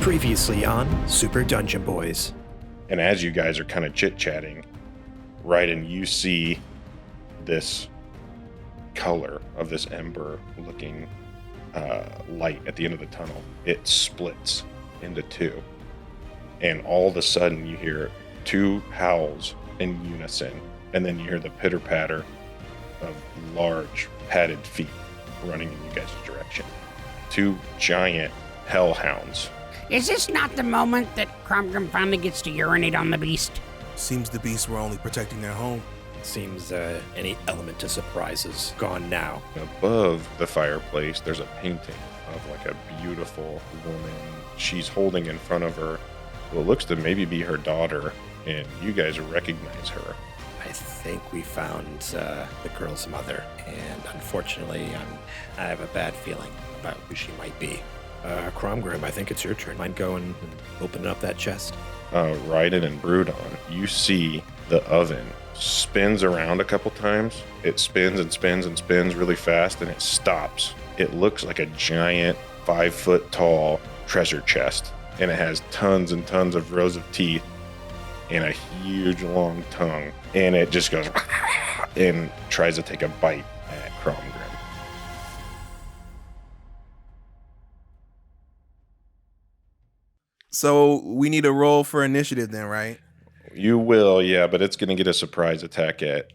Previously on Super Dungeon Boys. And as you guys are kind of chit-chatting, Raiden, you see this color of this ember-looking light at the end of the tunnel. It splits into two. And all of a sudden you hear two howls in unison. And then you hear the pitter-patter of large padded feet running in you guys' direction. Two giant hellhounds. Is this not the moment that Cromgrim finally gets to urinate on the beast? Seems the beasts were only protecting their home. Seems any element to surprise is gone now. Above the fireplace, there's a painting of like a beautiful woman. She's holding in front of her what looks to maybe be her daughter, and you guys recognize her. I think we found the girl's mother, and unfortunately, I have a bad feeling about who she might be. Cromgrim, I think it's your turn. Mind going and opening up that chest? Raiden and Broodon, you see the oven spins around a couple times. It spins and spins and spins really fast, and it stops. It looks like a giant 5-foot tall treasure chest, and it has tons and tons of rows of teeth and a huge long tongue, and it just goes and tries to take a bite at Cromgrim. So we need a roll for initiative then, right? You will, yeah, but it's going to get a surprise attack at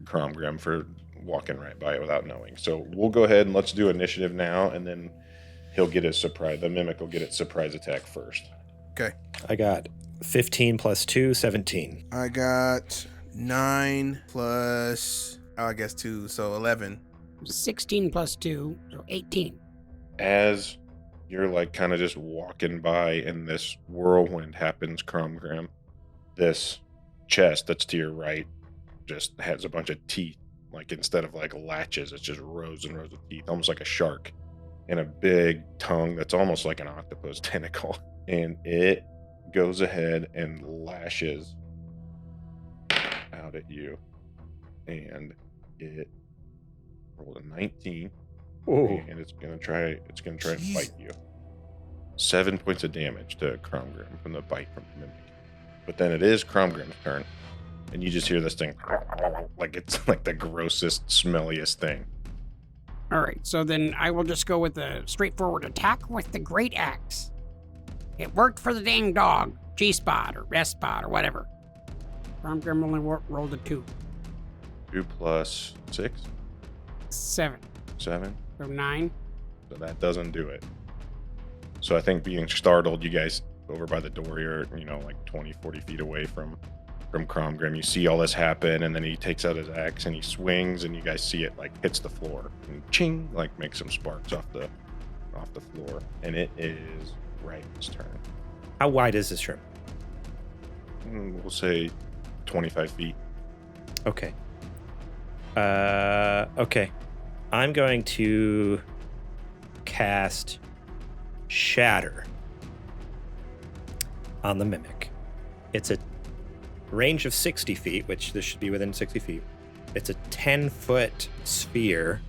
Cromgrim for walking right by it without knowing. So we'll go ahead and let's do initiative now, and then he'll get his surprise. The mimic will get its surprise attack first. Okay. I got 15 plus 2, 17. I got 9 plus, I guess 2, so 11. 16 plus 2, so 18. As you're like kind of just walking by and this whirlwind happens, Cromgrim, this chest that's to your right just has a bunch of teeth. Like instead of like latches, it's just rows and rows of teeth, almost like a shark, and a big tongue that's almost like an octopus tentacle. And it goes ahead and lashes out at you. And it rolled a 19. Oh. And it's gonna try and bite you. 7 points of damage to Cromgrim from the bite from the mimic. But then it is Cromgrim's turn, and you just hear this thing like it's like the grossest, smelliest thing. All right, so then I will just go with a straightforward attack with the Great Axe. It worked for the dang dog, G-spot or S-spot or whatever. Cromgrim only rolled a 2. 2 plus 6? 7. 7? So 9. So that doesn't do it. So I think being startled, you guys over by the door here, like 20, 40 feet away from Cromgrim, you see all this happen, and then he takes out his axe and he swings, and you guys see it like hits the floor and ching, like makes some sparks off the floor. And it is Raiden's turn. How wide is this room? We'll say 25 feet. Okay. Okay. I'm going to cast Shatter on the mimic. It's a range of 60 feet, which this should be within 60 feet. It's a 10-foot sphere,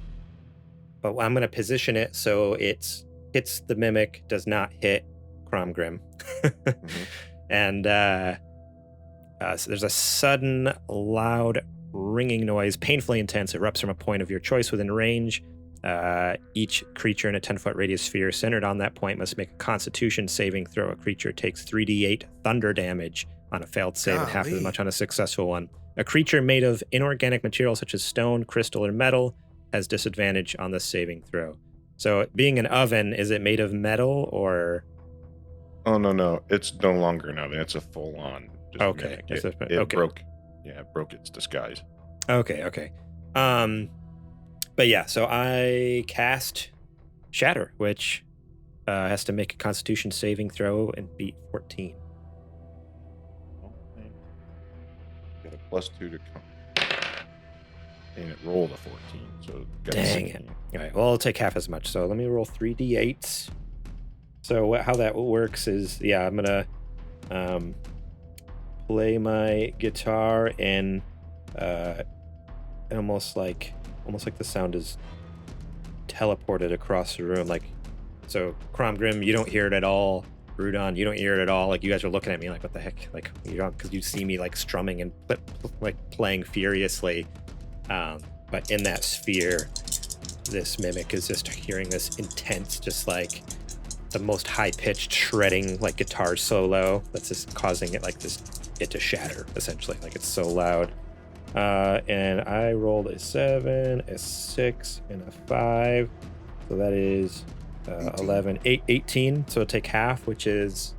but I'm going to position it so it hits the mimic, does not hit Cromgrim. Mm-hmm. And so there's a sudden, loud, ringing noise, painfully intense, erupts from a point of your choice within range. Each creature in a 10-foot radius sphere centered on that point must make a Constitution saving throw. A creature takes 3d8 thunder damage on a failed save and half as much on a successful one. A creature made of inorganic material such as stone, crystal, or metal has disadvantage on the saving throw. So being an oven, is it made of metal or... Oh, no. It's no longer an oven. It's a full-on... Okay. It broke. Yeah, it broke its disguise. Okay. But yeah, so I cast Shatter, which has to make a Constitution saving throw and beat 14. Okay. Got a +2 to come. And it rolled a 14, so got Dang 16. it. All right, well, I'll take half as much. So let me roll 3d8s. So how that works is, I'm going to play my guitar and almost like the sound is teleported across the room. Like, so Cromgrim, you don't hear it at all. Rudon, you don't hear it at all. Like, you guys are looking at me like, what the heck? Like, you don't, because you see me like strumming and playing furiously. But in that sphere, this mimic is just hearing this intense, just like the most high-pitched shredding like guitar solo that's just causing it to shatter, essentially. Like, it's so loud. And I rolled a 7, a 6, and a 5. So that is 11, 18. So take half, which is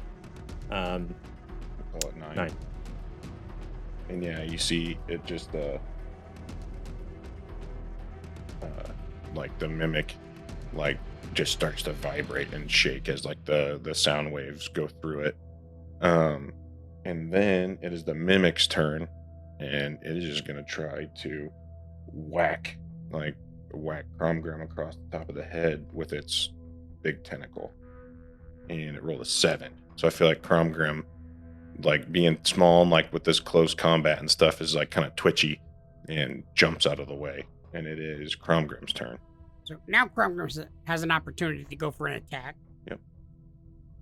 Call it 9. And yeah, you see it just like the mimic like just starts to vibrate and shake as like the sound waves go through it. And then it is the mimic's turn, and it is just gonna try to whack Cromgram across the top of the head with its big tentacle. And it rolled a 7. So I feel like Cromgram, like being small and like with this close combat and stuff, is like kind of twitchy and jumps out of the way. And it is Cromgrim's turn. So now Cromgrim has an opportunity to go for an attack. Yep.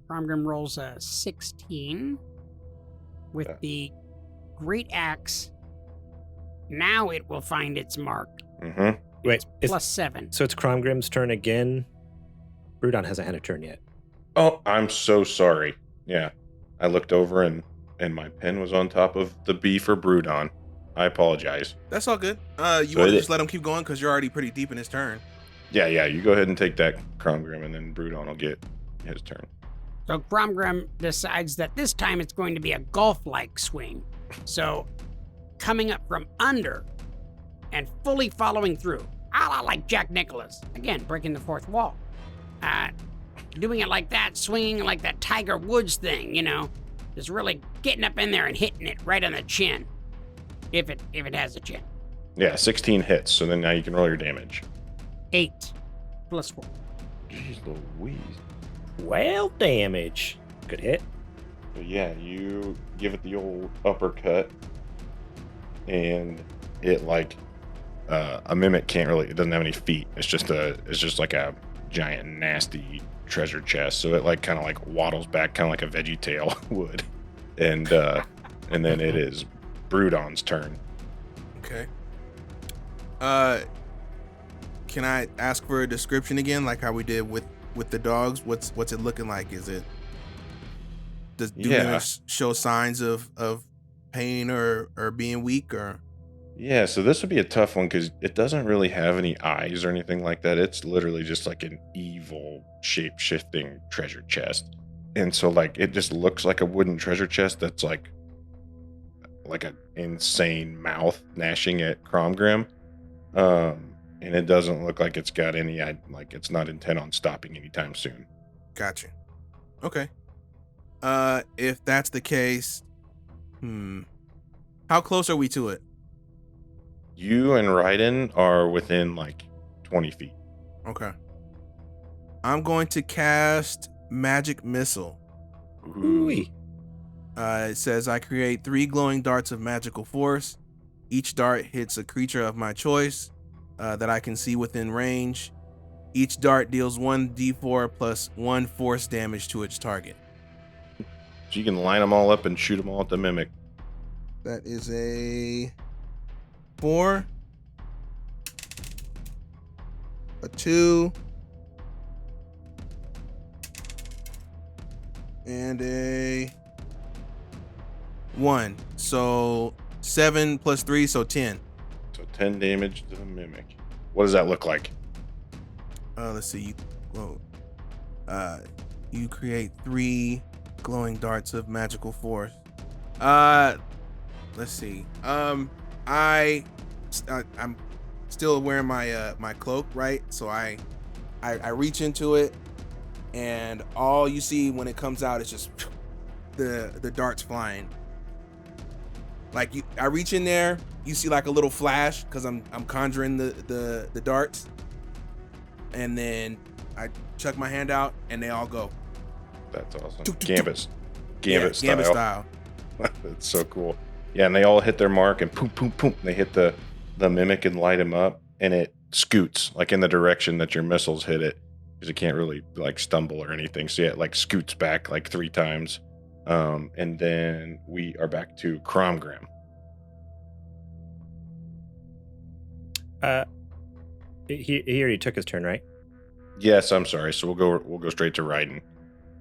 Cromgrim rolls a 16 with the great axe. Now it will find its mark. Mm-hmm. Wait, Plus 7. So it's Cromgrim's turn again. Rudon hasn't had a turn yet. Oh, I'm so sorry. Yeah, I looked over and my pen was on top of the B for Brudon. I apologize. That's all good. You want to just let him keep going because you're already pretty deep in his turn. Yeah, you go ahead and take that Cromgrim, and then Brudon will get his turn. So Cromgrim decides that this time it's going to be a golf-like swing. So coming up from under and fully following through, a la like Jack Nicklaus. Again, breaking the fourth wall. Doing it like that, swinging like that Tiger Woods thing, you know, just really getting up in there and hitting it right on the chin, if it has a chin. Yeah, 16 hits. So then now you can roll your damage. 8 plus 4. Jeez Louise. 12 damage. Good hit. So yeah, you give it the old uppercut, and it like a mimic can't really. It doesn't have any feet. It's just like a giant nasty treasure chest. So it like kind of like waddles back, kind of like a Veggie Tail would, and then it is Brudon's turn. Okay. Can I ask for a description again, like how we did with the dogs? What's it looking like? Do mimics show signs of pain or being weak or? Yeah, so this would be a tough one because it doesn't really have any eyes or anything like that. It's literally just like an evil shape-shifting treasure chest. And so like it just looks like a wooden treasure chest that's like an insane mouth gnashing at Cromgrim. And it doesn't look like it's got any, like it's not intent on stopping anytime soon. Gotcha. Okay. If that's the case, how close are we to it? You and Raiden are within like 20 feet. Okay. I'm going to cast Magic Missile. Ooh-wee. It says I create 3 glowing darts of magical force. Each dart hits a creature of my choice that I can see within range. Each dart deals 1d4 plus 1 force damage to its target. So you can line them all up and shoot them all at the mimic. That is a 4, a 2, and a 1. So 7 plus 3, so 10. So 10 damage to the mimic. What does that look like? Let's see. You create 3 glowing darts of magical force. Let's see. I'm still wearing my cloak, right? So I reach into it, and all you see when it comes out is just the darts flying. Like I reach in there, you see like a little flash because I'm conjuring the darts, and then I chuck my hand out and they all go. That's awesome. Gambit style. That's so cool. Yeah, and they all hit their mark and poom, poom, poom. They hit the mimic and light him up, and it scoots like in the direction that your missiles hit it. because it can't really like stumble or anything. So yeah, it like scoots back like 3 times. And then we are back to Cromgram. He already took his turn, right? Yes, I'm sorry. So we'll go straight to Raiden.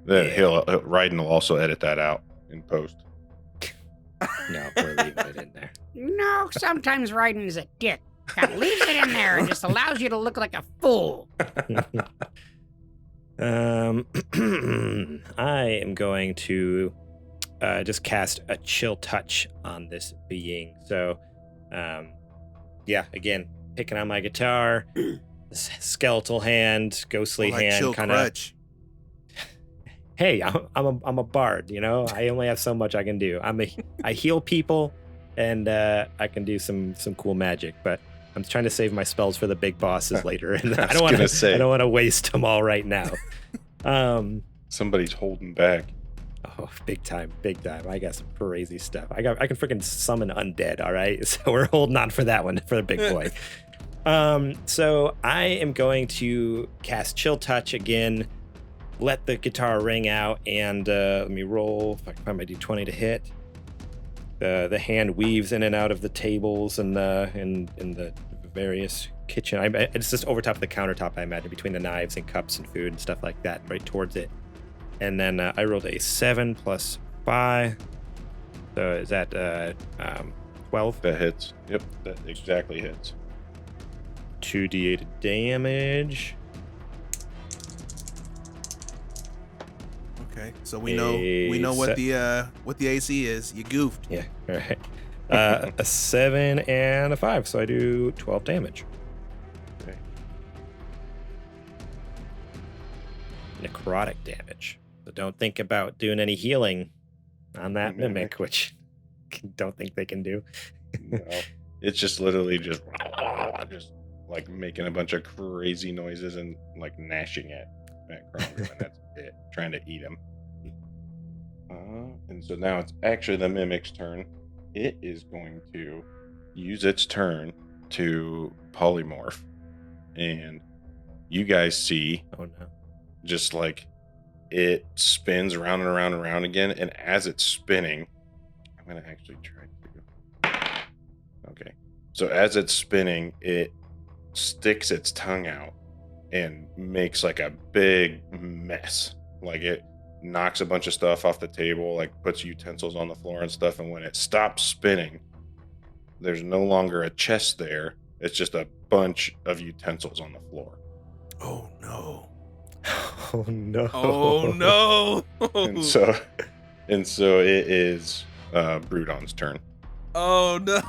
Then Raiden will also edit that out in post. No, we're leaving it in there. No, sometimes Raiden is a dick. Kind of leaves it in there and just allows you to look like a fool. I am going to just cast a chill touch on this being. So, yeah, again, picking on my guitar, skeletal hand, ghostly like hand, chill kind of. crutch. Hey, I'm a bard, you know. I only have so much I can do. I heal people, and I can do some cool magic, but I'm trying to save my spells for the big bosses later, and I don't want to waste them all right now. Somebody's holding back. Oh, big time. I got some crazy stuff. I can freaking summon undead. All right, so we're holding on for that one for the big boy. So I am going to cast Chill Touch again. Let the guitar ring out, and let me roll. If I can find my d20 to hit. The hand weaves in and out of the tables and in the various kitchen. It's just over top of the countertop, I imagine, between the knives and cups and food and stuff like that, right towards it. And then I rolled a 7 plus 5. So is that 12? That hits. Yep, that exactly hits. 2d8 Okay, damage. so we know what the AC is. You goofed. Yeah, all right. A 7 and a 5, so I do 12 damage. Okay. Necrotic damage. So don't think about doing any healing on that mimic, which don't think they can do. No, it's just literally just like making a bunch of crazy noises and like gnashing at Cromwell, and that's it. Trying to eat him. And so now it's actually the mimic's turn. It is going to use its turn to polymorph, and you guys see, Oh no! just like it spins around and around and around again, and as it's spinning, I'm gonna actually try to. Okay, so as it's spinning, it sticks its tongue out and makes like a big mess. Like it knocks a bunch of stuff off the table, like puts utensils on the floor and stuff. And when it stops spinning, there's no longer a chest there. It's just a bunch of utensils on the floor. Oh no! Oh no! Oh no! And so it is Brudon's turn. Oh no!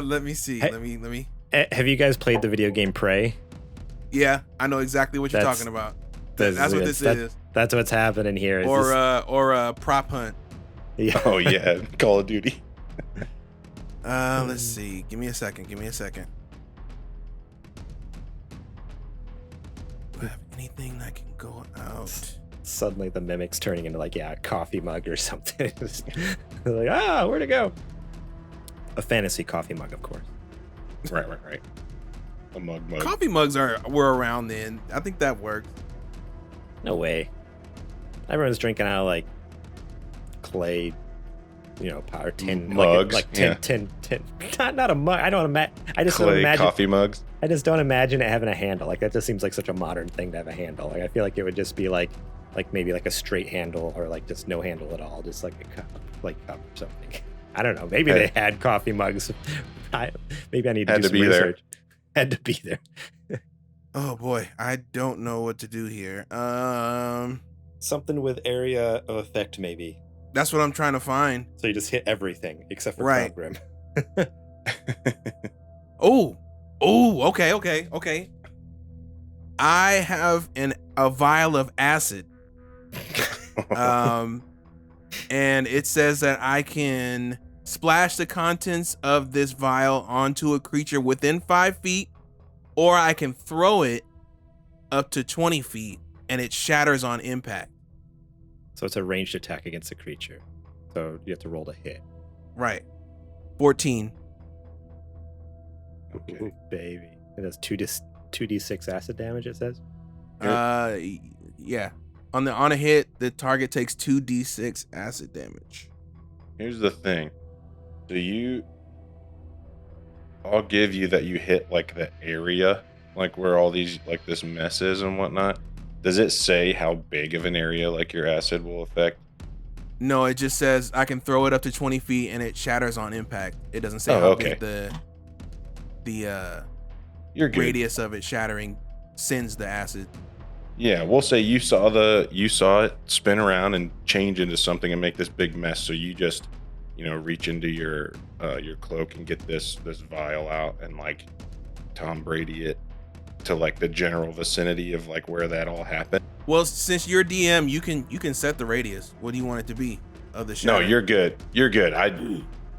Let me see. Let me. Have you guys played the video game Prey? Yeah, I know exactly what you're talking about. That's what this is. That's what's happening here. Or prop hunt. Yeah. Oh yeah, Call of Duty. Let's see. Give me a second. Do I have anything that can go out? Suddenly the mimic's turning into like a coffee mug or something. Like, where'd it go? A fantasy coffee mug, of course. Right. A mug. Coffee mugs were around then. I think that worked. No way. Everyone's drinking out of like clay, power tin mugs, like tin. Not a mug. I don't imagine. I just don't clay imagine coffee mugs. I just don't imagine it having a handle. Like that just seems like such a modern thing to have a handle. Like I feel like it would just be like maybe like a straight handle or like just no handle at all, just like a cup or something. I don't know. Maybe they had coffee mugs. Maybe I need to do some research. Had to be there. Oh boy, I don't know what to do here. Something with area of effect, maybe. That's what I'm trying to find. So you just hit everything except for Right. Grim. Oh, okay. I have a vial of acid. And it says that I can splash the contents of this vial onto a creature within 5 feet, or I can throw it up to 20 feet and it shatters on impact. So it's a ranged attack against a creature. So you have to roll to hit. Right. 14. Okay. Ooh, baby. It has 2d6 acid damage, it says. Yeah. On a hit, the target takes 2d6 acid damage. Here's the thing. I'll give you that you hit like the area, like where all these, like this mess is and whatnot. Does it say how big of an area like your acid will affect? No, it just says I can throw it up to 20 feet and it shatters on impact. It doesn't say how big the You're good. radius of it shattering sends the acid. Yeah, we'll say you saw it spin around and change into something and make this big mess. So you just, reach into your cloak and get this vial out and like Tom Brady it to like the general vicinity of like where that all happened. Well, since you're DM, you can set the radius. What do you want it to be of the shatter? No, you're good. You're good.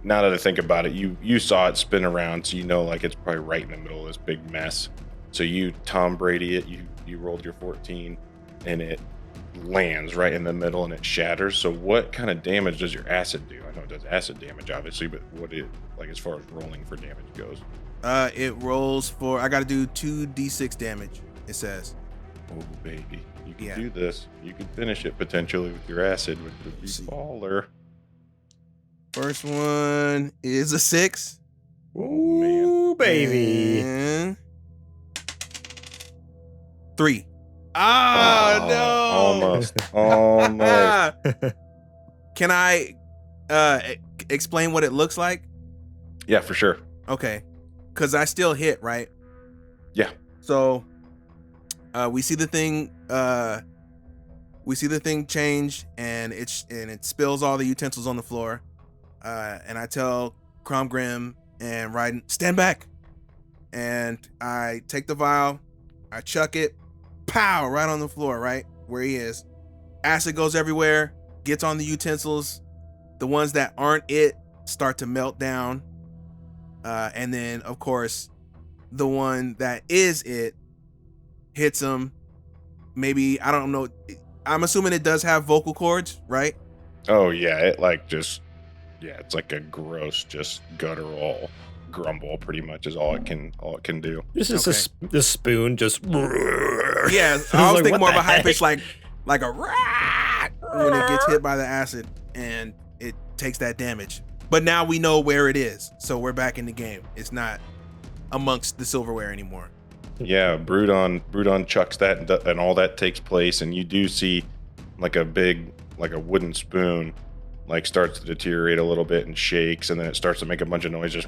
Now that I think about it, you saw it spin around, so like it's probably right in the middle of this big mess. So you Tom Brady it. You rolled your 14, and it lands right in the middle and it shatters. So what kind of damage does your acid do? I know it does acid damage, obviously, but what it like as far as rolling for damage goes? It rolls for. I got to do 2d6 damage. It says. Oh baby, you can do this. You can finish it potentially with your acid with the baller. First one is a 6. Oh man, Ooh, baby. And 3. Oh, no. Almost. Can I explain what it looks like? Yeah, for sure. Okay. Because I still hit, right? Yeah. So we see the thing change and it spills all the utensils on the floor. And I tell Cromgrim and Raiden, stand back. And I take the vial, I chuck it, pow, right on the floor, right where he is. Acid goes everywhere, gets on the utensils. The ones that aren't it start to melt down. And then, of course, the one that is it hits him. Maybe, I don't know. I'm assuming it does have vocal cords, right? Oh, yeah. It like just, it's like a gross, just guttural grumble pretty much is all it can do. Just the spoon just. Yeah, I was thinking more of a high pitch like a rat when it gets hit by the acid and it takes that damage. But now we know where it is, so we're back in the game. It's not amongst the silverware anymore. Yeah, Brudon chucks that and all that takes place, and you do see like a wooden spoon like starts to deteriorate a little bit and shakes, and then it starts to make a bunch of noise, just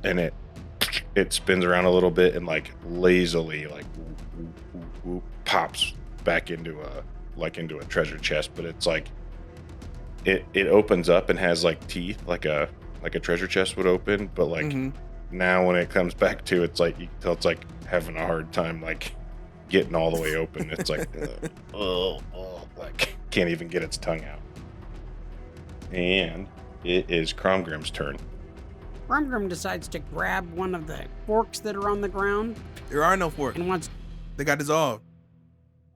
and it spins around a little bit and like lazily like pops back into a treasure chest, but it's like it opens up and has like teeth like a treasure chest would open, but like now when it comes back to it's like you can tell it's like having a hard time like getting all the way open. It's like like can't even get its tongue out. And it is Cromgrim's turn. Cromgrim decides to grab one of the forks that are on the ground. There are no forks. And wants They got dissolved.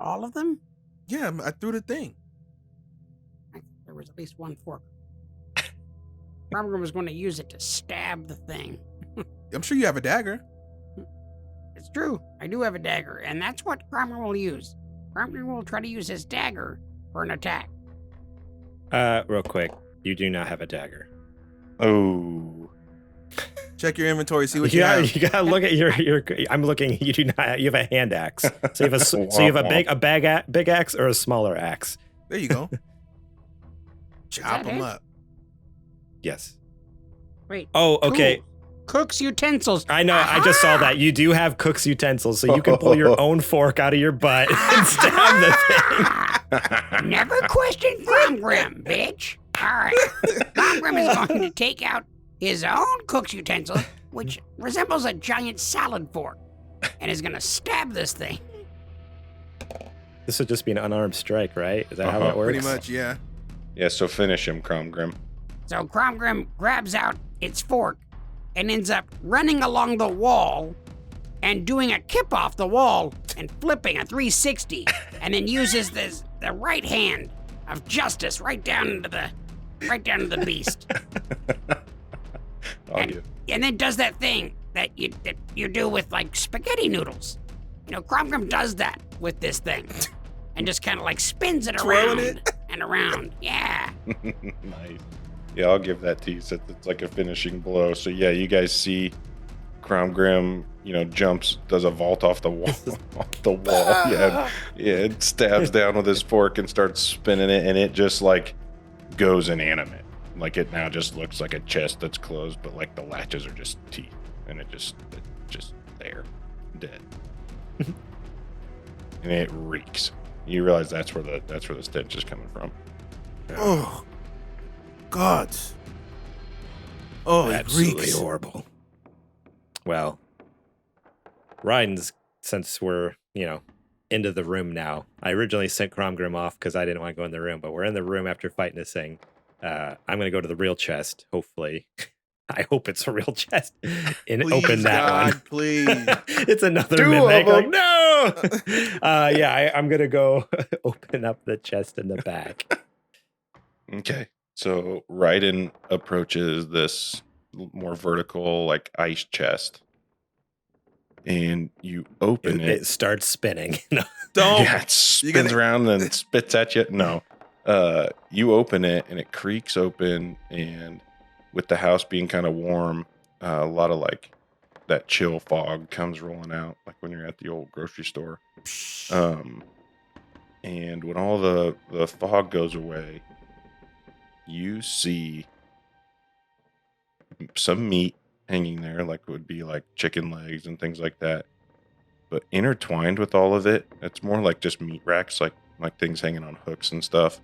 all of them? Yeah, I threw the thing. There was at least one fork. Cromgrim was going to use it to stab the thing. I'm sure you have a dagger. It's true. I do have a dagger, and that's what Cromgrim will use. Cromgrim will try to use his dagger for an attack. Real quick, you do not have a dagger. Oh. Check your inventory, see what you have. You gotta look at your. I'm looking. You do not. You have a hand axe. So you have a big axe or a smaller axe. There you go. Chop them up. Yes. Wait. Oh, okay. Cool. Cook's utensils. I know. Aha! I just saw that. You do have cook's utensils, so you can pull your own fork out of your butt and stab the thing. Never question Cromgrim, bitch. All right. Cromgrim is going to take out his own cook's utensil, which resembles a giant salad fork, and is going to stab this thing. This would just be an unarmed strike, right? Is that how that works? Pretty much, yeah. Yeah, so finish him, Cromgrim. So Cromgrim grabs out its fork and ends up running along the wall and doing a kip off the wall and flipping a 360, and then uses the right hand of justice right down into the beast. And then does that thing that you do with like spaghetti noodles. You know, Cromgrim does that with this thing, and just kind of like spins it Twirling around it? and around. Yeah. Nice. Yeah, I'll give that to you. So it's like a finishing blow. So yeah, you guys see Cromgrim, jumps, does a vault off the wall. Yeah, it stabs down with his fork and starts spinning it, and it just like goes inanimate. Like it now just looks like a chest that's closed, but like the latches are just teeth, and it's just there, dead. And it reeks. You realize that's where the stench is coming from. Oh, God. Oh, it Absolutely reeks. horrible. Well, Ryan's, since we're, into the room now. I originally sent Cromgrim off because I didn't want to go in the room, but we're in the room after fighting this thing. I'm going to go to the real chest, hopefully. I hope it's a real chest. And Please, open that God, one. please. It's another Two mimic. of Like, them. no! I'm going to go open up the chest in the back. Okay. So Raiden approaches this more vertical, like ice chest. And you open it. It starts spinning. No. Don't. Yeah, it spins around and spits at you. No. You open it and it creaks open, and with the house being kind of warm, a lot of like that chill fog comes rolling out, like when you're at the old grocery store. And when all the fog goes away, you see some meat hanging there, like would be like chicken legs and things like that. But intertwined with all of it, it's more like just meat racks, like things hanging on hooks and stuff.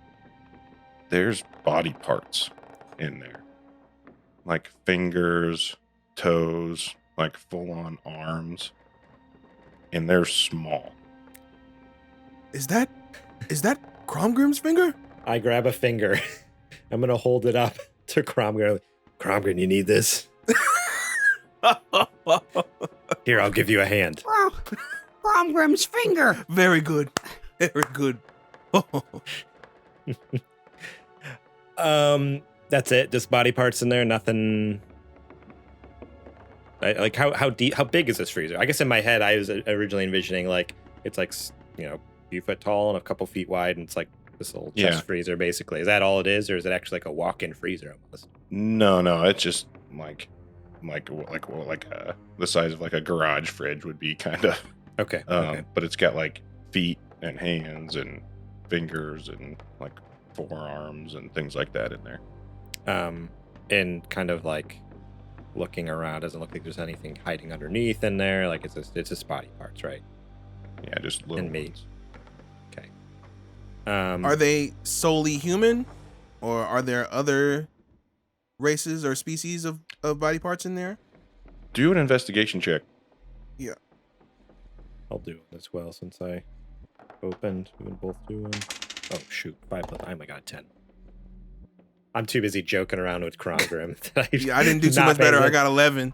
There's body parts in there, like fingers, toes, like full-on arms, and they're small. Is that Cromgrim's finger? I grab a finger. I'm going to hold it up to Cromgrim. Cromgrim, you need this? Here, I'll give you a hand. Cromgrim's finger. Very good. Very good. That's it. Just body parts in there. Nothing. Like how deep? How big is this freezer? I guess in my head, I was originally envisioning like it's like a few foot tall and a couple feet wide, and it's like this little chest freezer. Basically, is that all it is, or is it actually like a walk-in freezer almost? No, it's just like the size of like a garage fridge would be kind of. Okay. But it's got like feet and hands and fingers and like forearms and things like that in there. And kind of like looking around, doesn't look like there's anything hiding underneath in there. Like it's just body parts, right? Yeah, just little And meat. ones. Okay. Are they solely human, or are there other races or species of body parts in there? Do an investigation check. Yeah. I'll do it as well since I opened. We can both do one. Oh shoot! 5 plus. I only got 10. I'm too busy joking around with Cromgrim. Yeah, I didn't do too much better. I got 11.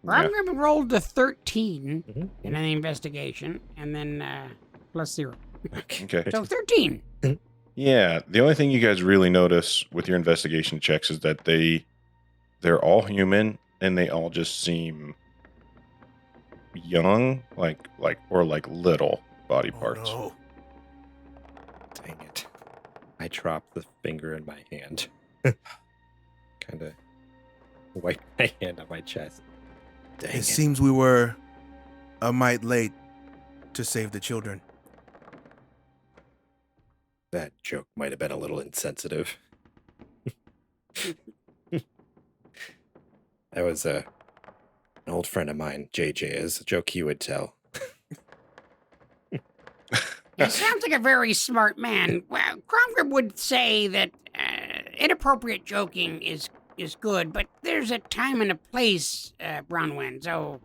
Cromgrim rolled a 13 Mhm. in an investigation, and then plus 0. Okay. So 13. Yeah, the only thing you guys really notice with your investigation checks is that they're all human and they all just seem young, like little body parts. Oh, Dang it! I dropped the finger in my hand. Kind of wipe my hand on my chest. Dang no. it! It seems we were a mite late to save the children. That joke might have been a little insensitive. That was an old friend of mine, JJ, is a joke he would tell. He sounds like a very smart man. Well, Cromgrim would say that inappropriate joking is good, but there's a time and a place, Bronwyn, so,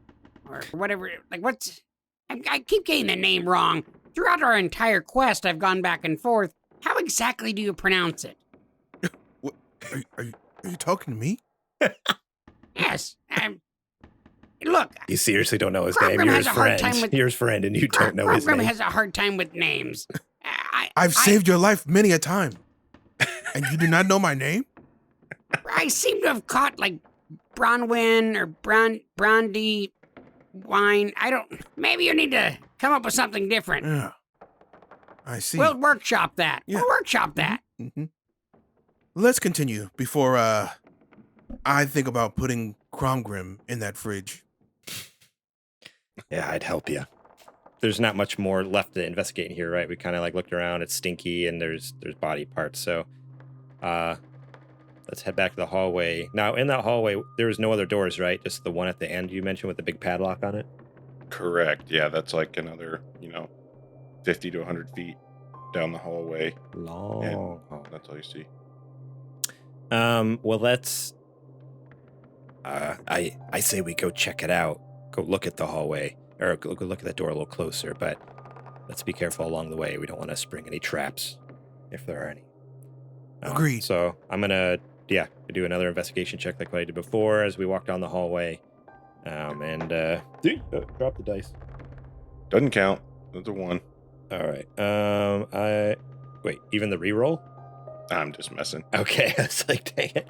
or whatever, like what's, I keep getting the name wrong. Throughout our entire quest, I've gone back and forth. How exactly do you pronounce it? What, are you talking to me? Yes, look, You seriously don't know his Cromgrim name. You're has his a hard friend. time with- You're his friend, and you don't know his Cromgrim name. has a hard time with names. I've saved your life many a time. And you do not know my name? I seem to have caught, like, Bronwyn or Brandy wine. I don't. Maybe you need to come up with something different. Yeah. I see. We'll workshop that. Yeah. We'll workshop that. Mm-hmm. Let's continue before I think about putting Cromgrim in that fridge. Yeah, I'd help you. There's not much more left to investigate in here, right? We kind of like looked around. It's stinky and there's body parts. So, let's head back to the hallway. Now, in that hallway, there was no other doors, right? Just the one at the end you mentioned with the big padlock on it. Correct. Yeah, that's like another, 50 to 100 feet down the hallway. Long. And that's all you see. Well, let's. I say we go check it out. Go look at the hallway, or go look at that door a little closer. But let's be careful along the way. We don't want to spring any traps, if there are any. Agreed. So I'm gonna, do another investigation check like what I did before as we walk down the hallway. Drop the dice. Doesn't count. That's a 1. All right. Wait. Even the reroll? I'm just messing. Okay. I was like, dang it.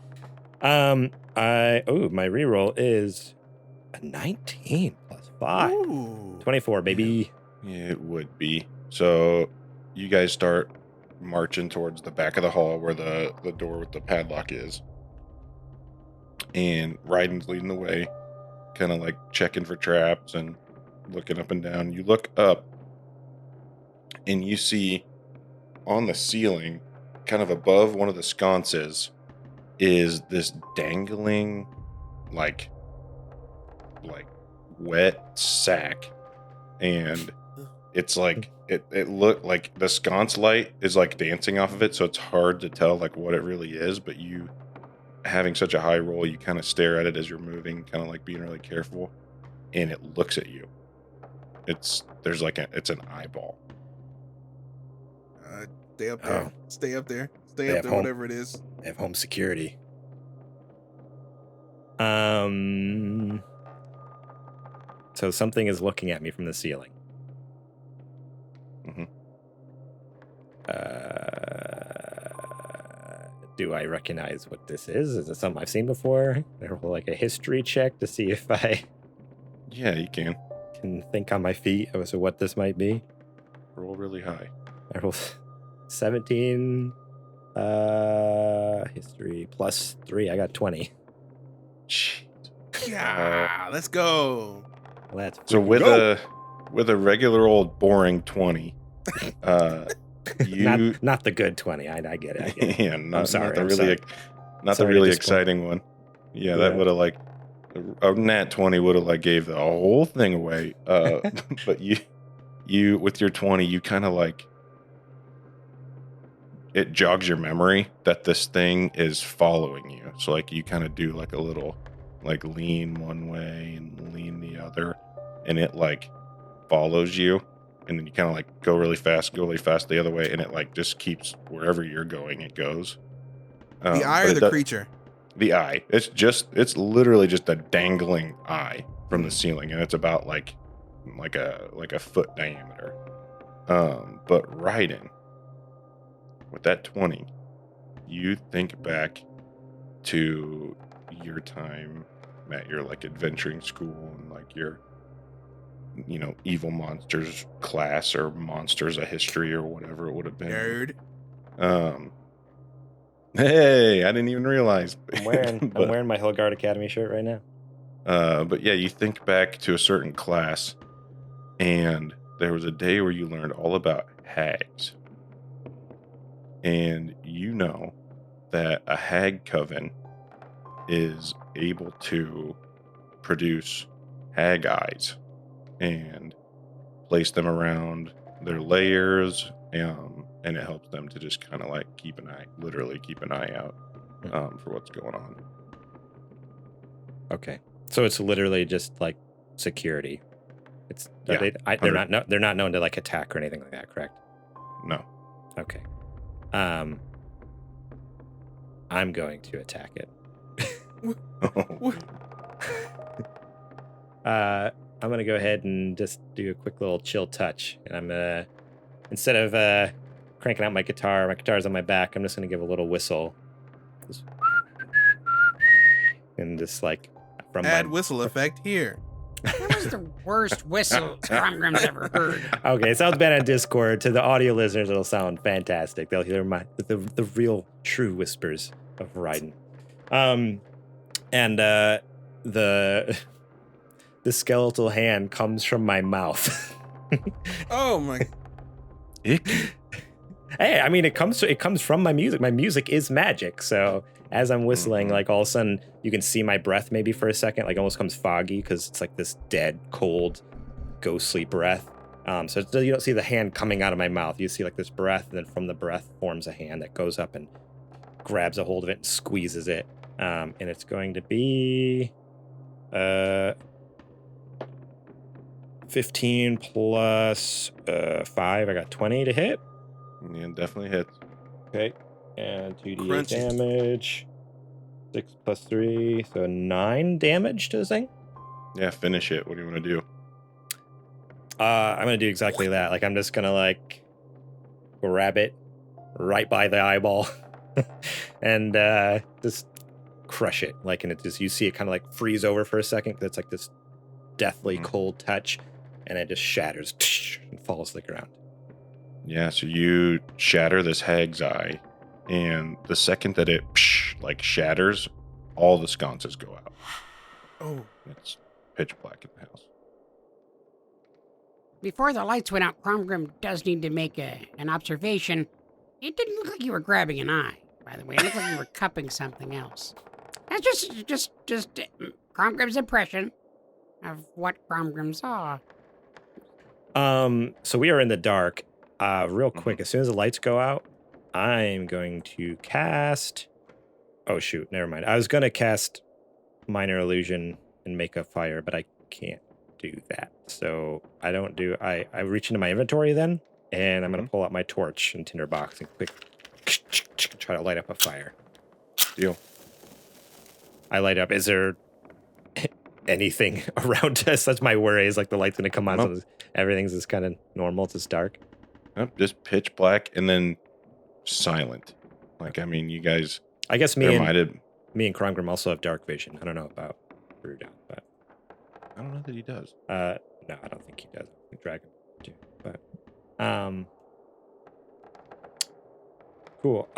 My reroll is a 19 plus 5. Ooh. 24, baby. Yeah, it would be. So you guys start marching towards the back of the hall where the door with the padlock is. And Ryden's leading the way, kind of like checking for traps and looking up and down. You look up and you see on the ceiling, kind of above one of the sconces, is this dangling, like wet sack. And it's like, it looked like the sconce light is like dancing off of it. So it's hard to tell like what it really is, but you having such a high roll, you kind of stare at it as you're moving, kind of like being really careful. And it looks at you. It's an eyeball. Stay up there. Oh. Stay up there. They Stay up have there, home- whatever it is. They have home security. So something is looking at me from the ceiling. Mhm. Do I recognize what this is? Is it something I've seen before? I roll like a history check to see if I Yeah, you can. can think on my feet as to what this might be. Roll really high. I roll 17. History plus 3. I got 20. Shit. Yeah, let's go. Let's So freaking with go. a regular old boring 20, you not the good 20. I get it. I get it. yeah, not sorry, the I'm really sorry. not Sorry the to really disappoint. exciting one. Yeah, that Yeah. would have like a nat 20 would have like gave the whole thing away. But you with your 20, you kind of like it jogs your memory that this thing is following you. So like you kind of do like a little like lean one way and lean the other, and it like follows you, and then you kind of like go really fast the other way, and it like just keeps wherever you're going, it goes. The eye but or it the does- creature? The eye. It's literally just a dangling eye from the ceiling, and it's about like a foot diameter. But Raiden, with that 20, you think back to your time at your like adventuring school and like your evil monsters class or monsters of history or whatever it would have been. Nerd. Hey, I didn't even realize. I'm wearing my Hillguard Academy shirt right now. But yeah, you think back to a certain class, and there was a day where you learned all about hags. And you know that a hag coven is able to produce hag eyes and place them around their layers, and it helps them to just kind of like literally keep an eye out for what's going on. Okay, so it's literally just like security. It's Yeah, they're not known to like attack or anything like that, correct? No. Okay. I'm going to attack it. I'm gonna go ahead and just do a quick little chill touch, and I'm gonna, instead of cranking out my guitar's on my back. I'm just gonna give a little whistle, and just like Add whistle effect here. That was the worst whistle Cromgrim's ever heard. Okay, it sounds bad on Discord. To the audio listeners, it'll sound fantastic. They'll hear the real, true whispers of Raiden. And the skeletal hand comes from my mouth. Oh my! Icky. Hey, I mean, it comes from my music. My music is magic. So as I'm whistling, like all of a sudden you can see my breath maybe for a second, like almost comes foggy because it's like this dead, cold, ghostly breath. So you don't see the hand coming out of my mouth. You see like this breath, and then from the breath forms a hand that goes up and grabs a hold of it and squeezes it. And it's going to be 15 plus 5. I got 20 to hit. Yeah, definitely hits. Okay. And 2d8 Crunchy. damage. 6 plus 3. So 9 damage to this thing. Yeah, finish it. What do you want to do? I'm going to do exactly that. Like, I'm just going to, like, grab it right by the eyeball and just crush it. Like, and it just, you see it kind of, like, freeze over for a second because it's, like, this deathly cold touch, and it just shatters and falls to the ground. Yeah, so you shatter this hag's eye, and the second that it like shatters, all the sconces go out. Oh, It's pitch black in the house. Before the lights went out, Cromgrim does need to make an observation. It didn't look like you were grabbing an eye, by the way. It looked like you were cupping something else. That's just Cromgrim's impression of what Cromgrim saw. So we are in the dark. Real quick, as soon as the lights go out, I'm going to cast... Oh, shoot, never mind. I was going to cast Minor Illusion and make a fire, but I can't do that. So I don't do... I reach into my inventory then, and I'm going to pull out my torch and tinderbox and quick try to light up a fire. Deal. I light up. Is there anything around us? That's my worry, is like the light's going to come on. Nope. So everything's just kind of normal. It's just dark. Nope, just pitch black and then silent. Like, I mean, you guys... I guess me There and might have... Me and Cromgrim also have dark vision. I don't know about Brewdog, but I don't know that he does. no, I don't think he does. I think Dragon do, but cool.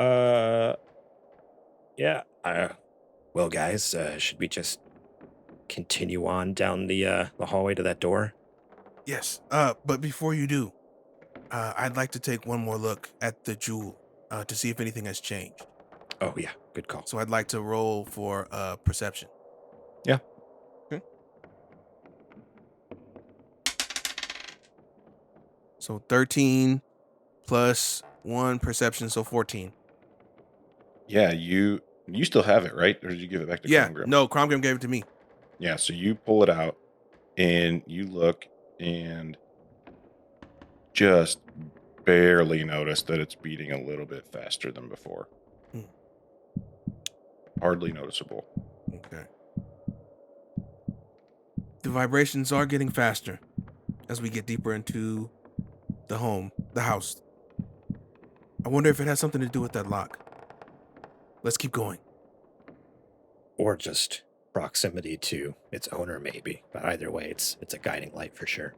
Yeah. Well, guys, should we just continue on down the hallway to that door? yes. But before you do, I'd like to take one more look at the jewel to see if anything has changed. Oh yeah, good call. So I'd like to roll for perception. Yeah. Okay. So 13 plus 1 perception, so 14. Yeah, you still have it, right? Or did you give it back to Yeah, Cromgrim? no, Cromgrim gave it to me. Yeah, so you pull it out and you look and just barely notice that it's beating a little bit faster than before. Hardly noticeable. Okay. The vibrations are getting faster as we get deeper into the house. I wonder if it has something to do with that lock. Let's keep going. Or just proximity to its owner, maybe. But either way, it's a guiding light for sure.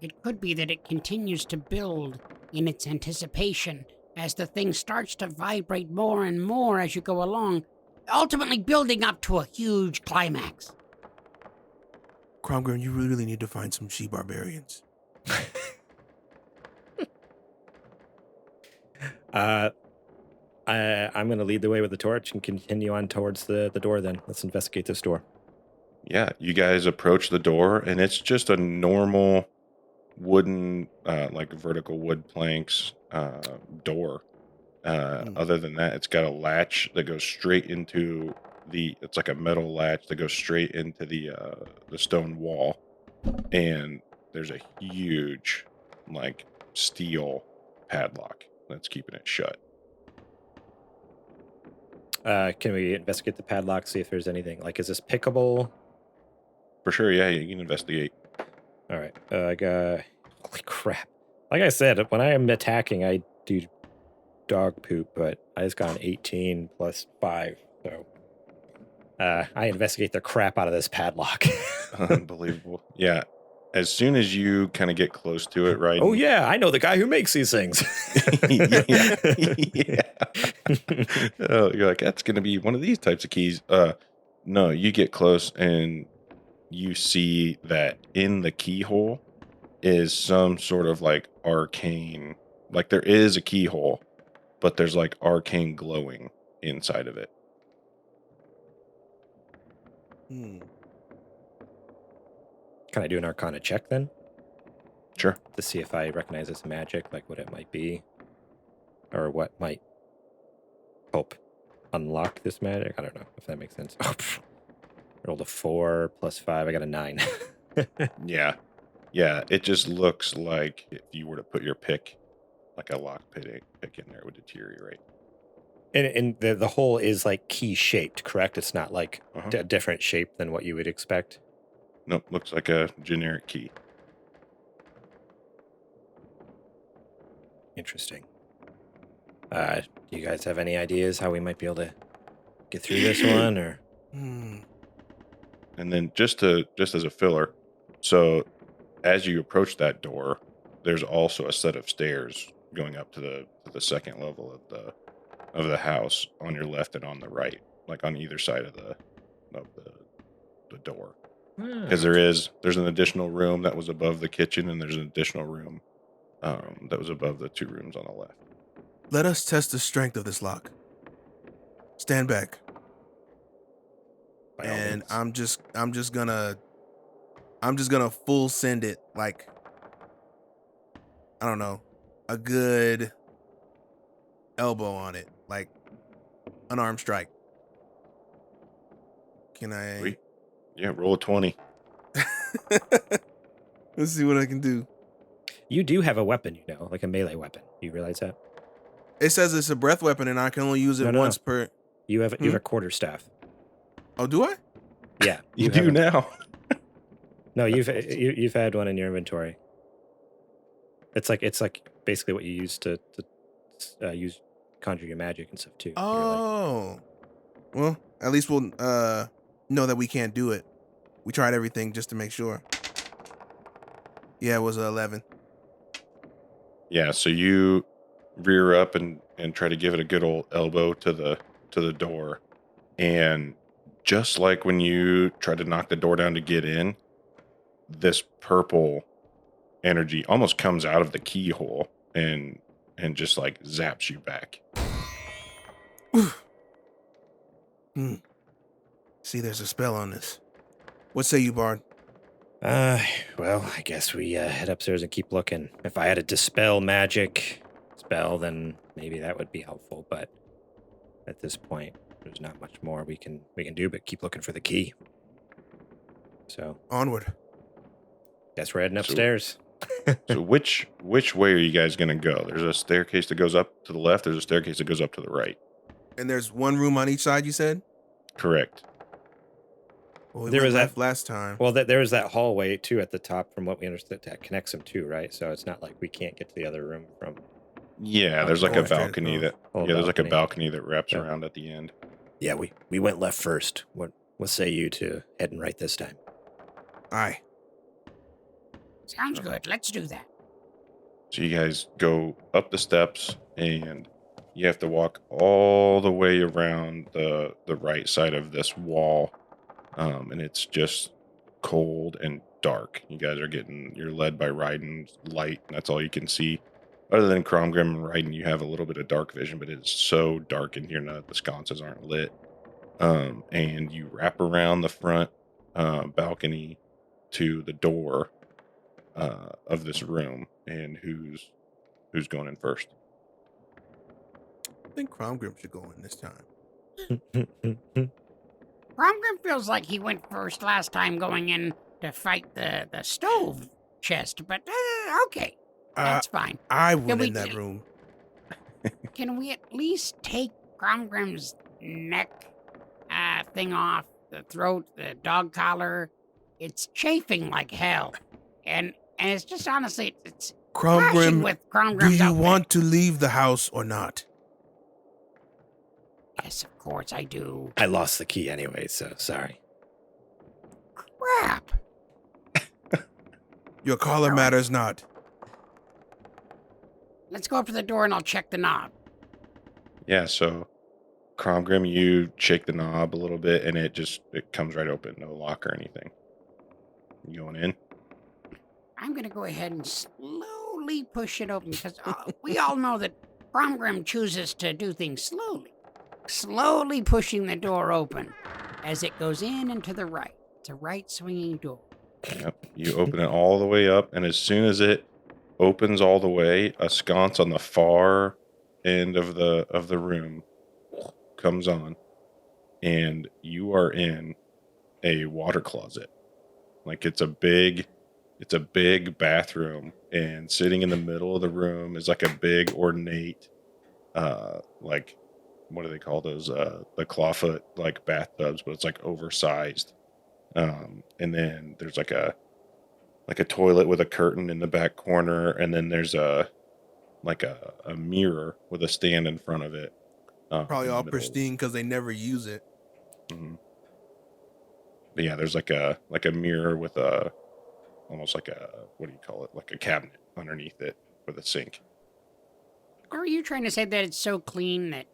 It could be that it continues to build in its anticipation as the thing starts to vibrate more and more as you go along, ultimately building up to a huge climax. Cromgrim, you really need to find some she-barbarians. I'm going to lead the way with the torch and continue on towards the door then. Let's investigate this door. Yeah, you guys approach the door and it's just a normal wooden, like vertical wood planks door. Other than that, it's got a latch that goes straight into it's like a metal latch that goes straight into the stone wall. And there's a huge, like, steel padlock that's keeping it shut. Can we investigate the padlock, see if there's anything? Like, is this pickable? For sure, yeah, you can investigate. All right. I got... Holy crap. Like I said, when I am attacking, I do dog poop, but I just got an 18 plus 5, so... I investigate the crap out of this padlock. Unbelievable. Yeah. As soon as you kind of get close to it, right? Oh yeah, I know the guy who makes these things. Yeah. Oh, you're like, that's going to be one of these types of keys. No, you get close and you see that in the keyhole is some sort of like arcane, like there is a keyhole, but there's like arcane glowing inside of it. Hmm. Can I do an Arcana check then Sure. to see if I recognize this magic, like what it might be, or what might help unlock this magic? I don't know if that makes sense. Oh, rolled a 4 plus 5. I got a 9. Yeah. Yeah. It just looks like if you were to put your pick, like a lock pick in there, it would deteriorate. And the hole is like key shaped, correct? It's not like Uh-huh. a different shape than what you would expect. Nope. Looks like a generic key. Interesting. Do you guys have any ideas how we might be able to get through this one, or? Hmm. And then just as a filler, so as you approach that door, there's also a set of stairs going up to the second level of the house on your left and on the right, like on either side of the door. Because there's an additional room that was above the kitchen, and there's an additional room that was above the 2 rooms on the left. Let us test the strength of this lock. Stand back. By all And means. I'm just gonna full send it, like, I don't know, a good elbow on it, like an arm strike. Can I? Sweet. Yeah, roll a 20. Let's see what I can do. You do have a weapon, like a melee weapon. Do you realize that? It says it's a breath weapon, and I can only use it No. once per. You have a quarterstaff. Oh, do I? Yeah, You have do a- now. No, you've had one in your inventory. It's like basically what you use to use conjure your magic and stuff too. You're like- Oh, well, at least we'll know that we can't do it. We tried everything just to make sure. Yeah, it was 11. Yeah, so you rear up and try to give it a good old elbow to the door. And just like when you tried to knock the door down to get in, this purple energy almost comes out of the keyhole and just like zaps you back. See, there's a spell on this. What say you, Bard? Well, I guess we head upstairs and keep looking. If I had a dispel magic spell, then maybe that would be helpful. But at this point, there's not much more we can do but keep looking for the key. So, Onward. guess we're heading So- upstairs. So which way are you guys going to go? There's a staircase that goes up to the left. There's a staircase that goes up to the right. And there's one room on each side, you said? Correct. Well, we There went was left last time. Well, there was that hallway too at the top, from what we understood, that connects them too, right? So it's not like we can't get to the other room from. Yeah, there's like a Going straight balcony across. there's like a balcony. balcony that wraps Yeah. around at the end. Yeah, we went left first. What say you to heading right this time? Aye. Sounds good. Let's do that. So you guys go up the steps, and you have to walk all the way around the right side of this wall, and it's just cold and dark. You're led by Ryden's light, and that's all you can see. Other than Cromgrim and Ryden, you have a little bit of dark vision, but it's so dark in here now that the sconces aren't lit. And you wrap around the front balcony to the door of this room, and who's going in first? I think Cromgrim should go in this time. Cromgrim feels like he went first last time going in to fight the stove chest, but okay, that's fine. I went we in that do- room. Can we at least take Cromgrim's neck thing off, the throat, the dog collar? It's chafing like hell, and it's just honestly, it's clashing Cromgrim, with do Cromgrim's you outfit. want to leave the house or not? Yes, of course I do. I lost the key anyway, so sorry. Crap. Your collar matters not. Let's go up to the door and I'll check the knob. Yeah, so Cromgrim, you shake the knob a little bit and it comes right open. No lock or anything. You going in? I'm going to go ahead and slowly push it open because we all know that Cromgrim chooses to do things slowly. Slowly pushing the door open as it goes in and to the right. It's a right swinging door. Yep. You open it all the way up, and as soon as it opens all the way, a sconce on the far end of the room comes on, and you are in a water closet. Like it's a big bathroom, and sitting in the middle of the room is like a big ornate, like what do they call those? The clawfoot like bathtubs, but it's like oversized. And then there's like a toilet with a curtain in the back corner, and then there's a mirror with a stand in front of it. Probably in the all middle. pristine because they never use it. Mm-hmm. But yeah, there's like a mirror with almost like a, what do you call it? Like a cabinet underneath it with a sink. Are you trying to say that it's so clean that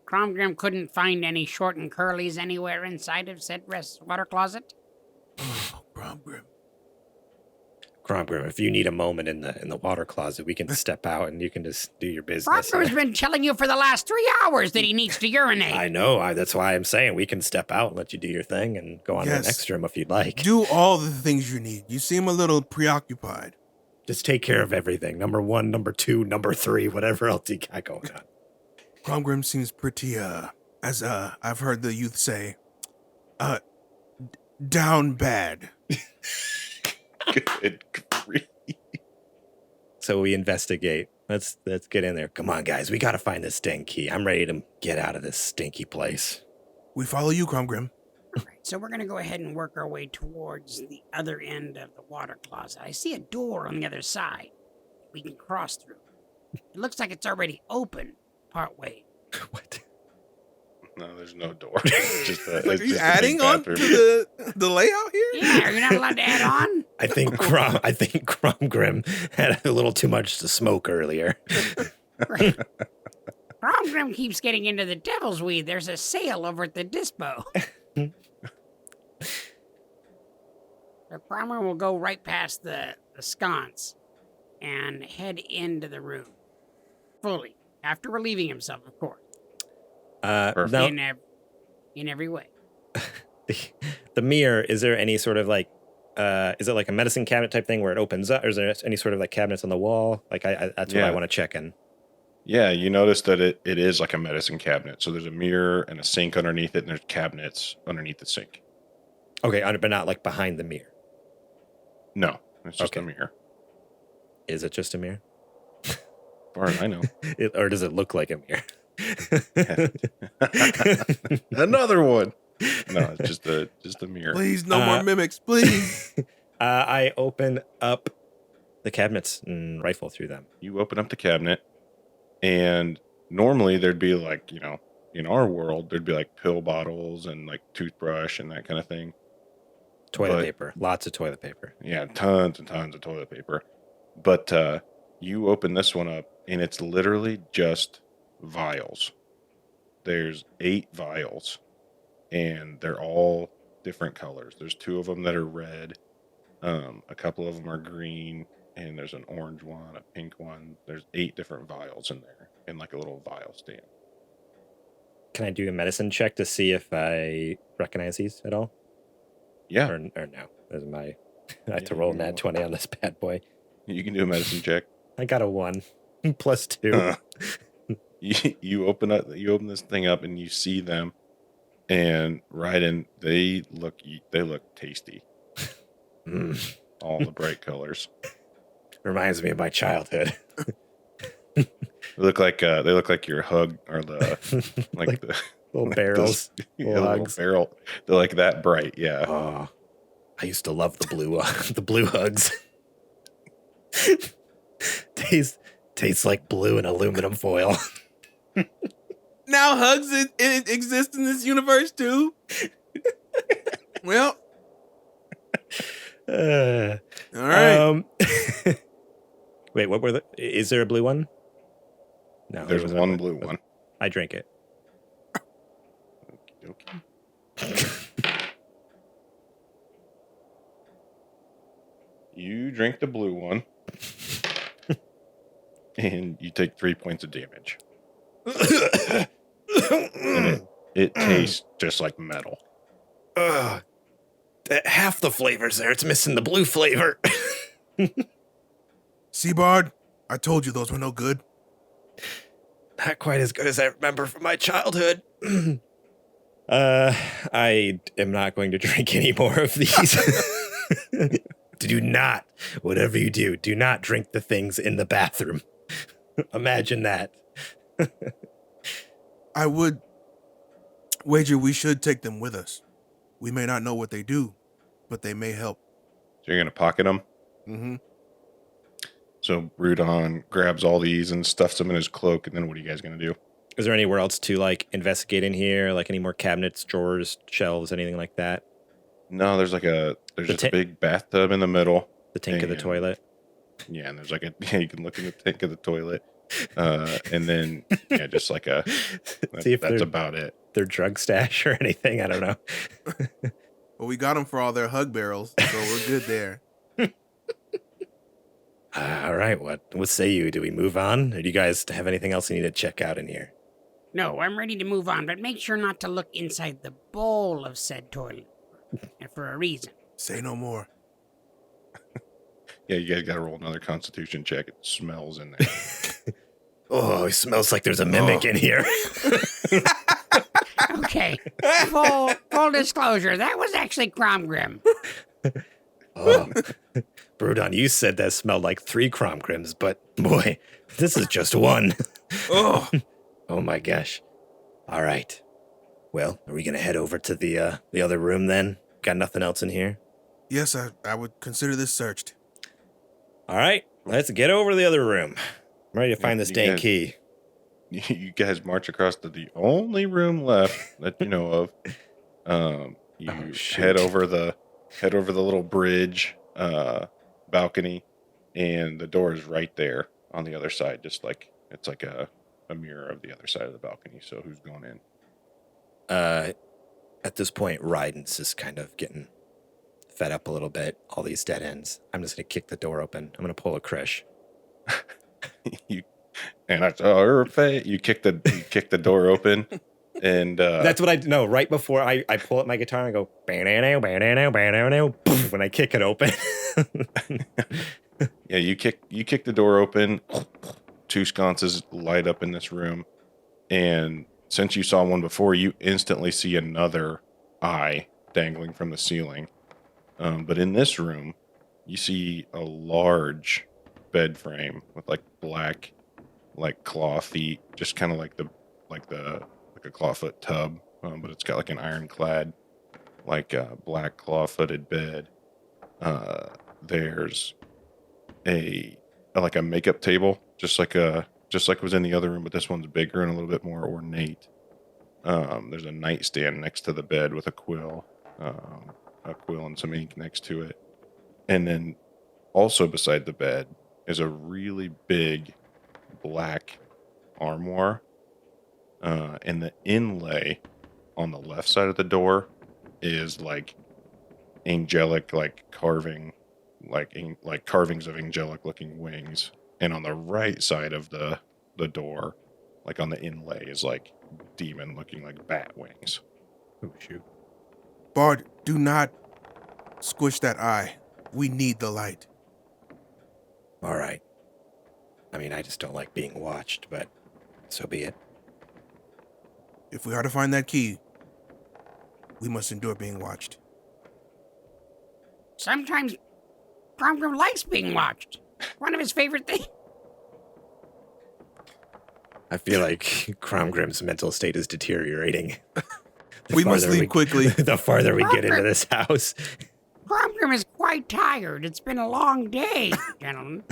Cromgrim couldn't find any short and curlies anywhere inside of said water closet? Oh, Cromgrim. Cromgrim, if you need a moment in the water closet, we can step out and you can just do your business. Cromgrim's been telling you for the last 3 hours that he needs to urinate. I know. That's why I'm saying we can step out and let you do your thing and go on to the next room if you'd like. Do all the things you need. You seem a little preoccupied. Just take care of everything. Number 1, number 2, number 3, whatever else you got going on. Cromgrim seems pretty, as I've heard the youth say, down bad. Good grief. So we investigate. Let's get in there. Come on, guys. We got to find this dang key. I'm ready to get out of this stinky place. We follow you, Cromgrim. All right, so we're going to go ahead and work our way towards the other end of the water closet. I see a door on the other side we can cross through. It looks like it's already open part way. What? No, there's no door. It's just a, Like, it's are you just a big adding on bathroom. to the layout here? Yeah, are you not allowed to add on? I think Cromgrim had a little too much to smoke earlier. Right. Cromgrim keeps getting into the devil's weed. There's a sale over at the dispo. So Cromgrim will go right past the sconce and head into the room. Fully. After relieving himself, of course. No, In every way. the mirror, is there any sort of like, is it like a medicine cabinet type thing where it opens up, or is there any sort of like cabinets on the wall? Like that's what I want to check in. Yeah, you notice that it is like a medicine cabinet. So there's a mirror and a sink underneath it, and there's cabinets underneath the sink. Okay, but not like behind the mirror. No, it's just Okay. a mirror. Is it just a mirror? As far as I know. Or does it look like a mirror? Another one. No, it's just a mirror. Please, no more mimics, please. I open up the cabinets and rifle through them. You open up the cabinet, and normally there'd be like, in our world, there'd be like pill bottles and like toothbrush and that kind of thing. Toilet paper. Lots of toilet paper. Yeah, tons and tons of toilet paper. But you open this one up, and it's literally just vials. There's 8 vials, and they're all different colors. There's 2 of them that are red. A couple of them are green, and there's an orange one, a pink one. There's 8 different vials in there, in like a little vial stand. Can I do a medicine check to see if I recognize these at all? Yeah, Or no? This is my. I have to roll nat 20 on this bad boy. you can do a medicine check. I got a 1 plus 2. You open this thing up, and you see them, and right in, they look tasty. Mm. All the bright colors. Reminds me of my childhood. They look like your hug, or the like the Little barrels. little Hugs. barrel. They're like that bright. Yeah. Oh, I used to love the blue hugs. Tastes like blue in aluminum foil. Now hugs it exists in this universe too. Well, Uh, all right. Wait, what were the? Is there a blue one? No, There's there wasn't a one blue one. I drank it. Okay. You drink the blue one, and you take 3 points of damage. And it tastes just like metal. Half the flavor's there. It's missing the blue flavor. Seabard, I told you those were no good. Not quite as good as I remember from my childhood. I am not going to drink any more of these. Do not, whatever you do not drink the things in the bathroom. Imagine that. I would wager we should take them with us. We may not know what they do, but they may help. So you're going to pocket them? Mm-hmm. So Rudon grabs all these and stuffs them in his cloak, and then what are you guys going to do? Is there anywhere else to like investigate in here? Like any more cabinets, drawers, shelves, anything like that? No, there's just a big bathtub in the middle. The tank of the toilet. Yeah, and there's you can look in the tank of the toilet. And then, just like that's about it. Their drug stash or anything. I don't know. Well, we got them for all their hug barrels, so we're good there. All right, what say you? Do we move on? Or do you guys have anything else you need to check out in here? No, I'm ready to move on, but make sure not to look inside the bowl of said toilet. And for a reason. Say no more. Yeah, you guys got to roll another Constitution check. It smells in there. Oh, it smells like there's a mimic in here. Okay, full disclosure, that was actually Cromgrim. Oh, Brudon, you said that smelled like 3 Cromgrims, but boy, this is just one. Oh, oh my gosh. All right. Well, are we going to head over to the other room then? Got nothing else in here? yes, I would consider this searched. All right, let's get over to the other room. I'm ready to find this dang key. You guys march across to the only room left that you know of. You head over the little bridge balcony, and the door is right there on the other side. Just like it's like a mirror of the other side of the balcony. So who's going in? At this point, Ryden's is kind of getting fed up a little bit. All these dead ends. I'm just gonna kick the door open. I'm gonna pull a Krish. You kick the door open, and that's what I know. Right before I pull up my guitar and I go when I kick it open. Yeah, you kick the door open. 2 sconces light up in this room, and since you saw one before, you instantly see another eye dangling from the ceiling. But in this room, you see a large bed frame with like black, like claw feet, just kind of like a clawfoot tub, but it's got like an ironclad, like black claw-footed bed. There's a makeup table, just like was in the other room, but this one's bigger and a little bit more ornate. There's a nightstand next to the bed with a quill and some ink next to it. And then also beside the bed is a really big black armoire. And the inlay on the left side of the door is like angelic, like carving, like carvings of angelic looking wings. And on the right side of the door, like on the inlay, is like demon looking like bat wings. Oh shoot. Bard, do not squish that eye. We need the light. All right. I mean, I just don't like being watched, but so be it. If we are to find that key, we must endure being watched. Sometimes Cromgrim likes being watched. One of his favorite things. I feel like Cromgrim's mental state is deteriorating. We must leave quickly. The farther we get into this house. Cromgrim is quite tired. It's been a long day, gentlemen.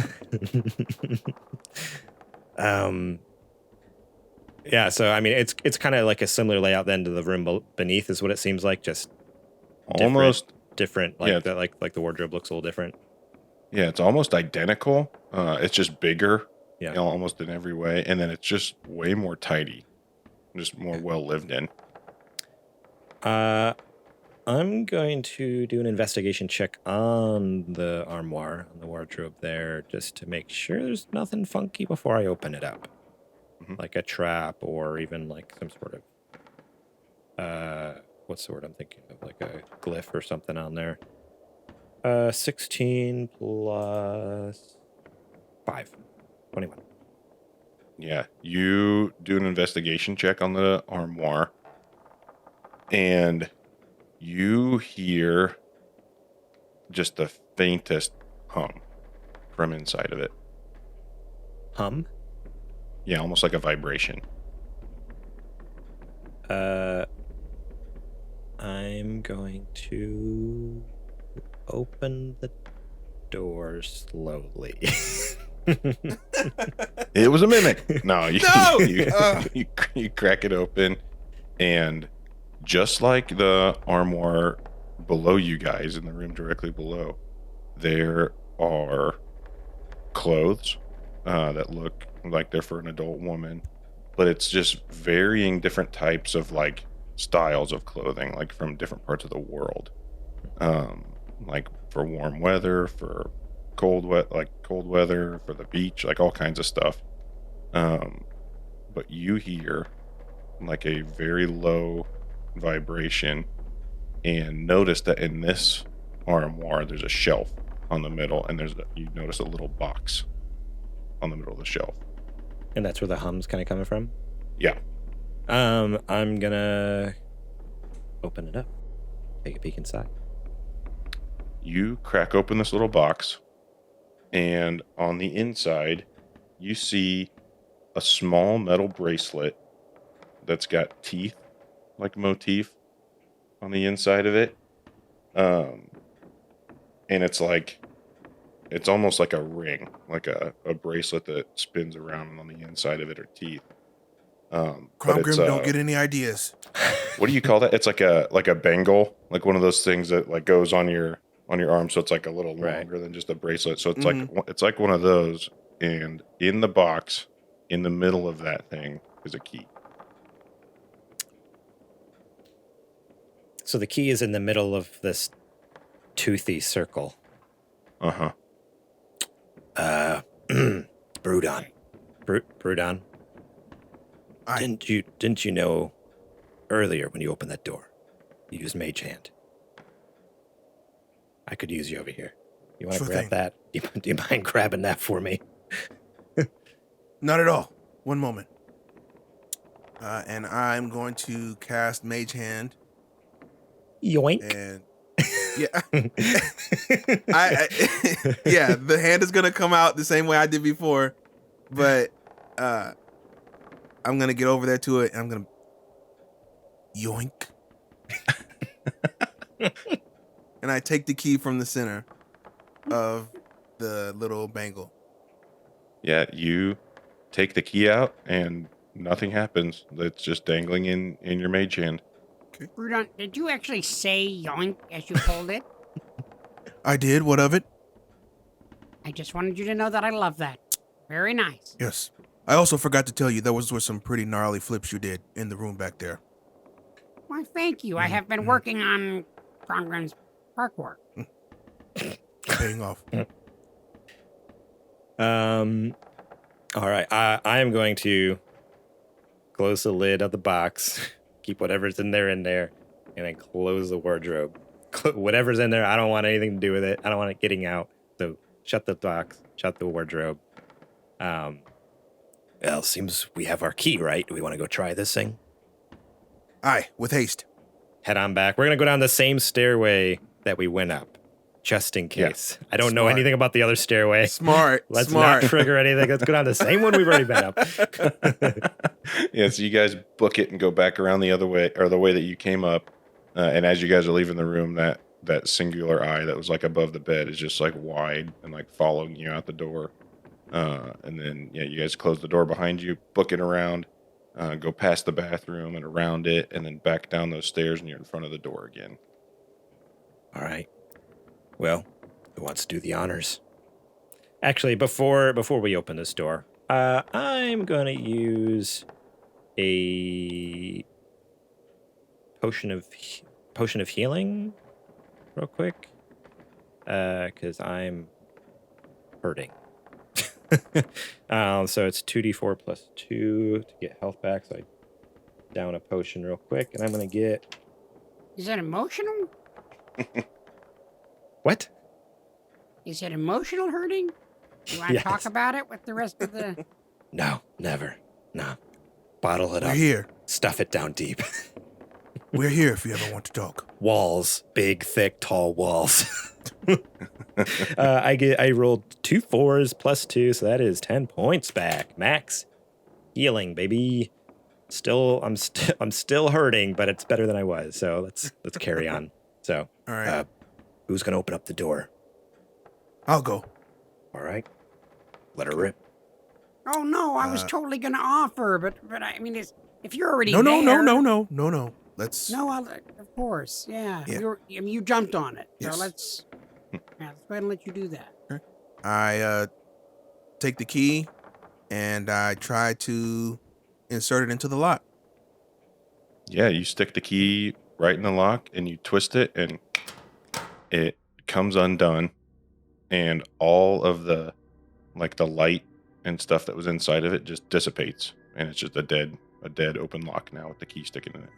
Yeah, so I mean, it's kind of like a similar layout then to the room beneath, is what it seems like. Just Almost different. Like yeah. like the wardrobe looks a little different. Yeah, it's almost identical. It's just bigger, Yeah. almost in every way, and then it's just way more tidy, just more well lived in. I'm going to do an investigation check on the armoire, on the wardrobe there, just to make sure there's nothing funky before I open it up. Like a trap or even like some sort of, what's the word I'm thinking of? Like a glyph or something on there. 16 plus 5, 21. Yeah, you do an investigation check on the armoire, and you hear just the faintest hum from inside of it. Hum? Yeah, almost like a vibration. I'm going to open the door slowly. It was a mimic. No, No! you crack it open, and just like the armoire below you guys in the room directly below, there are clothes that look like they're for an adult woman, but it's just varying different types of like styles of clothing, like from different parts of the world, like for warm weather, for cold weather, for the beach, like all kinds of stuff. But you hear like a very low vibration, and notice that in this armoire there's a shelf on the middle, and you notice a little box on the middle of the shelf. And that's where the hum's kind of coming from? Yeah. I'm gonna open it up, take a peek inside. You crack open this little box, and on the inside you see a small metal bracelet that's got teeth like motif on the inside of it. And it's almost like a ring, like a bracelet that spins around, and on the inside of it are teeth. Crom Grim, don't get any ideas. What do you call that? It's like a bangle, like one of those things that like goes on your arm, so it's like a little longer than just a bracelet. So it's like one of those, and in the box, in the middle of that thing, is a key. So the key is in the middle of this toothy circle. Uh-huh. Brudon. Brudon. Didn't you know earlier when you opened that door, you used Mage Hand? I could use you over here. You want to grab that? Do you mind grabbing that for me? Not at all. One moment. And I'm going to cast Mage Hand. Yoink. And yeah, yeah, the hand is gonna come out the same way I did before, but I'm gonna get over there to it, and I'm gonna yoink, and I take the key from the center of the little bangle. Yeah, you take the key out, and nothing happens. It's just dangling in your mage hand. Brudon, did you actually say yoink as you pulled it? I did. What of it? I just wanted you to know that I love that. Very nice. Yes. I also forgot to tell you there were some pretty gnarly flips you did in the room back there. Why, thank you. I have been working on Cromgrim's parkour. Paying off. All right. I am going to close the lid of the box. Keep whatever's in there, and then close the wardrobe. Whatever's in there, I don't want anything to do with it. I don't want it getting out. So shut the box, shut the wardrobe. Well, seems we have our key, right? Do we want to go try this thing? Aye, with haste. Head on back. We're going to go down the same stairway that we went up, just in case. I don't know anything about the other stairway. Let's not trigger anything. Let's go down the same one we've already been up. Yeah, so you guys book it and go back around the other way, or the way that you came up. And as you guys are leaving the room, that singular eye that was like above the bed is just like wide and like following you out the door. And then you guys close the door behind you, book it around, go past the bathroom and around it, and then back down those stairs, and you're in front of the door again. All right. Well, who wants to do the honors? Actually, before we open this door, I'm gonna use a potion of healing real quick, because I'm hurting. So it's 2d4 plus 2 to get health back. So I down a potion real quick, and I'm gonna get. Is that emotional? What? Is it emotional hurting? You want to Yes. talk about it with the rest of the... No, never. No. Bottle it We're up. here. Stuff it down deep. We're here if you ever want to talk. Walls. Big, thick, tall walls. I rolled 2 4s plus 2, so that is 10 points back. Max. Healing, baby. I'm still hurting, but it's better than I was. So let's carry on. So, All right. who's gonna open up the door? I'll go. All right. Let her rip. Oh, no, I was totally going to offer, but I mean, if you're already No. Let's... No, of course, yeah. Yeah. You jumped on it, Yes. so let's go ahead and let you do that. I take the key and I try to insert it into the lock. Yeah, you stick the key right in the lock, and you twist it, and it comes undone, and all of the light and stuff that was inside of it just dissipates, and it's just a dead open lock now with the key sticking in it.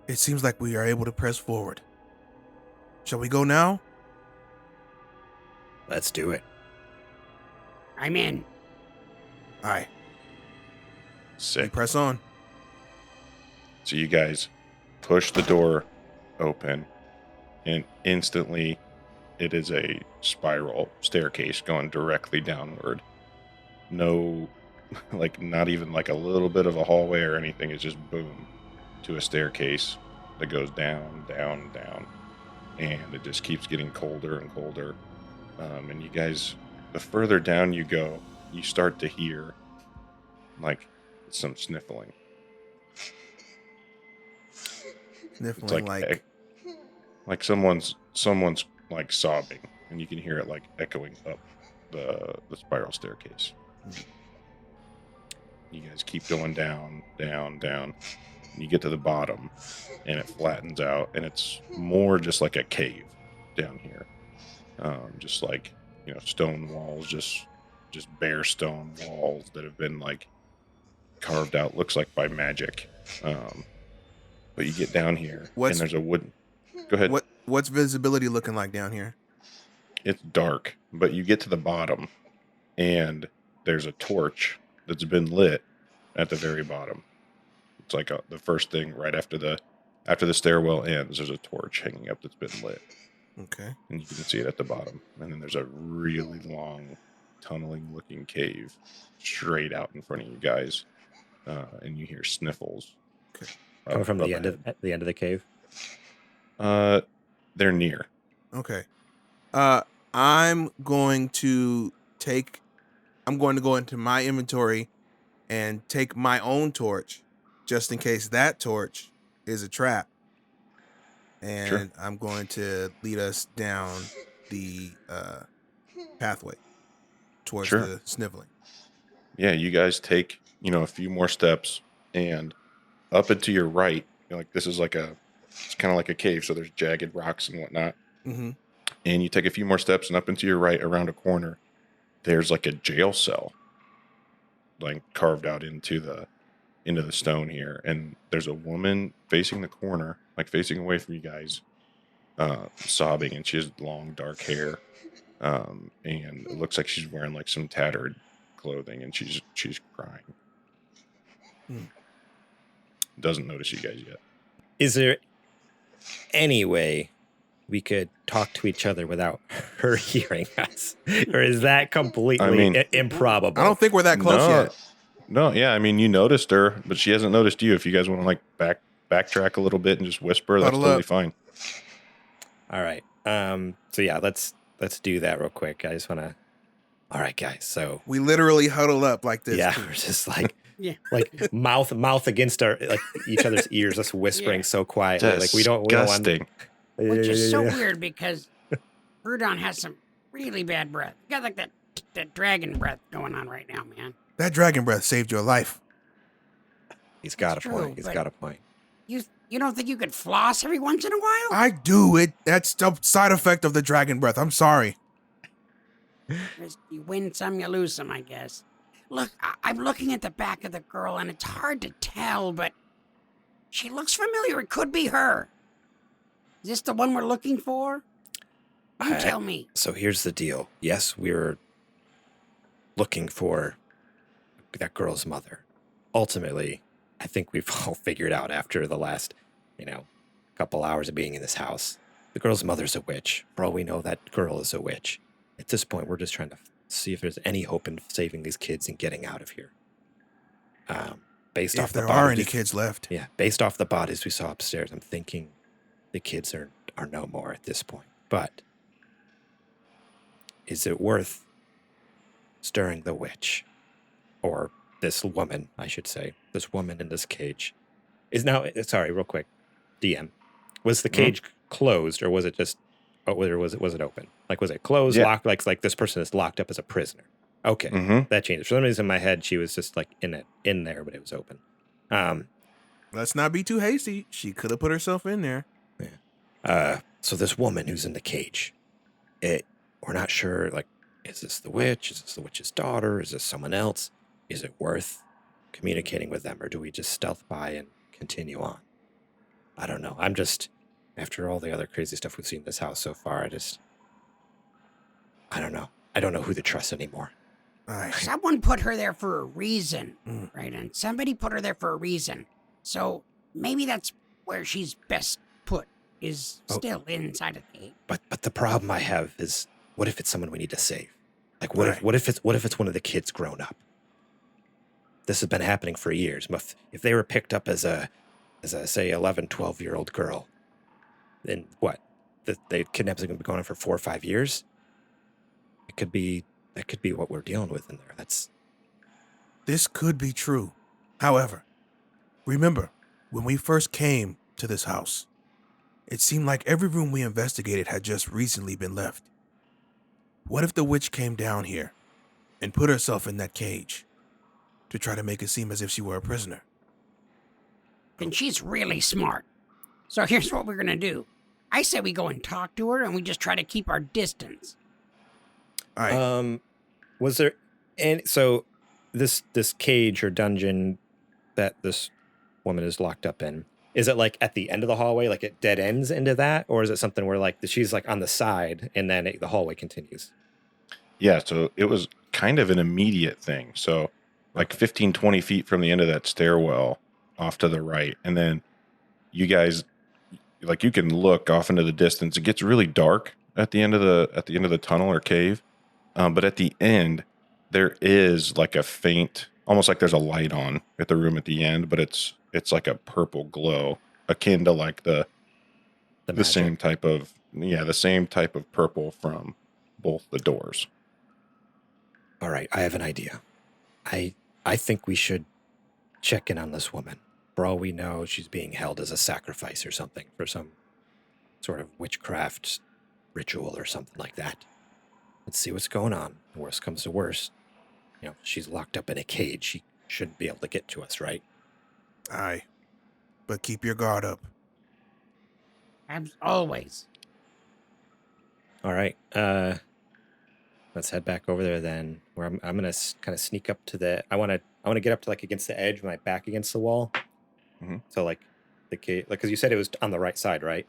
It seems like we are able to press forward. Shall we go now? Let's do it. I'm in. Aye. We Sick. press on. So you guys push the door open, and instantly it is a spiral staircase going directly downward. No, not even a little bit of a hallway or anything. It's just boom to a staircase that goes down, down, down. And it just keeps getting colder and colder. And you guys, the further down you go, you start to hear some sniffling. Sniffling It's like someone's sobbing, and you can hear it echoing up the spiral staircase. You guys keep going down, down, down, and you get to the bottom, and it flattens out, and it's more just like a cave down here. Just stone walls, just bare stone walls that have been carved out, looks like by magic. But you get down here, and there's a wooden... Go ahead. What's visibility looking like down here? It's dark, but you get to the bottom, and there's a torch that's been lit at the very bottom. It's the first thing right after the stairwell ends. There's a torch hanging up that's been lit. Okay. And you can see it at the bottom. And then there's a really long, tunneling-looking cave straight out in front of you guys, and you hear sniffles. Okay. Coming from the end of the cave. They're near. Okay. I'm going to go into my inventory and take my own torch, just in case that torch is a trap. And Sure. I'm going to lead us down the pathway towards Sure. the sniveling. Yeah, you guys take, a few more steps, and up and to your right, this is it's kind of like a cave, so there's jagged rocks and whatnot. Mm-hmm. And you take a few more steps, and up and to your right, around a corner, there's a jail cell, carved out into the stone here. And there's a woman facing the corner, facing away from you guys, sobbing, and she has long dark hair, and it looks like she's wearing some tattered clothing, and she's crying. Doesn't notice you guys yet. Is there any way we could talk to each other without her hearing us? Or is that completely improbable? I don't think we're that close yet. No, yeah, you noticed her, but she hasn't noticed you. If you guys want to backtrack a little bit and just whisper, that's totally fine. All right. So yeah, let's do that real quick. I just want to All right, guys. So We literally huddle up like this. yeah, too. we're just like Yeah. like mouth against our like each other's ears, just whispering Yeah. so quietly. Like we don't want. Disgusting. Which is so Yeah. weird because Rudon has some really bad breath. You got like that dragon breath going on right now, man. That dragon breath saved your life. He's got That's a true, point. He's but- got a point. You don't think you could floss every once in a while? I do it. That's the side effect of the dragon breath. I'm sorry. You win some, you lose some, I guess. Look, I'm looking at the back of the girl, and it's hard to tell, but she looks familiar. It could be her. Is this the one we're looking for? You tell me. So here's the deal. Yes, we're looking for that girl's mother. Ultimately, I think we've all figured out after the last, couple hours of being in this house. The girl's mother's a witch. For all we know, that girl is a witch. At this point, we're just trying to see if there's any hope in saving these kids and getting out of here. Based If off the there are any bodies, kids left. yeah, based off the bodies we saw upstairs, I'm thinking the kids are no more at this point. But is it worth stirring the witch, or this woman, I should say, this woman in this cage? Sorry, real quick, DM, was the cage closed, or was it just, or was it open? Like, was it closed, Yeah. locked? Like this person is locked up as a prisoner. Okay, Mm-hmm. that changed. For some reason, in my head, she was just like in there, but it was open. Let's not be too hasty. She could have put herself in there. So this woman who's in the cage, we're not sure, like, is this the witch? Is this the witch's daughter? Is this someone else? Is it worth communicating with them, or do we just stealth by and continue on? I don't know. I'm just, after all the other crazy stuff we've seen in this house so far, I don't know. I don't know who to trust anymore. Aye. Someone put her there for a reason, Mm. right? And somebody put her there for a reason. So maybe that's where she's best put, is still inside of the cage. But the problem I have is, what if it's someone we need to save? Like, what Right. if it's one of the kids grown up? This has been happening for years. If they were picked up as a say 11, 12-year-old girl, then what? They kidnapping going to be going on for 4 or 5 years? That could be what we're dealing with in there. This could be true. However, remember, when we first came to this house, it seemed like every room we investigated had just recently been left. What if the witch came down here and put herself in that cage to try to make it seem as if she were a prisoner? Then she's really smart. So here's what we're gonna do. I say we go and talk to her, and we just try to keep our distance. Aye. Was there so this cage or dungeon that this woman is locked up in, is it like at the end of the hallway, like it dead ends into that, or is it something where like she's like on the side and then the hallway continues? Yeah, so it was kind of an immediate thing. So like 15, 20 feet from the end of that stairwell off to the right. And then you guys, like, you can look off into the distance. It gets really dark at the end of the tunnel or cave. But at the end, there is like a faint, almost like there's a light on at the room at the end, but it's like a purple glow, akin to like the same type of purple from both the doors. All right, I have an idea. I think we should check in on this woman. For all we know, she's being held as a sacrifice or something for some sort of witchcraft ritual or something like that. Let's see what's going on. Worst comes to worst, she's locked up in a cage. She shouldn't be able to get to us, right? Aye. But keep your guard up. Always. All right. Let's head back over there then. Where I'm gonna kind of sneak up to the. I want to get up to like against the edge, with my back against the wall. Mm-hmm. So like the cage, like because you said it was on the right side, right?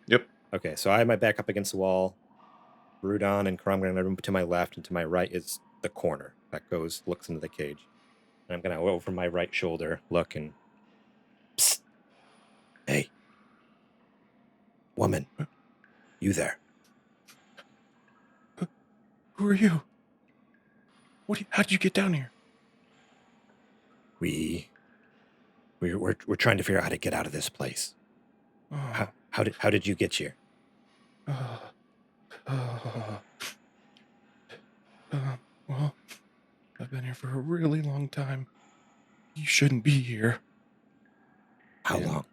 Yep. Okay, so I have my back up against the wall. Rudon and Cromgren to my left, and to my right is the corner that looks into the cage. And I'm gonna go over my right shoulder, look, and psst. Hey, woman, you there? Who are you? How did you get down here? We're trying to figure out how to get out of this place. Oh, How did you get here? I've been here for a really long time. You shouldn't be here. How And- long?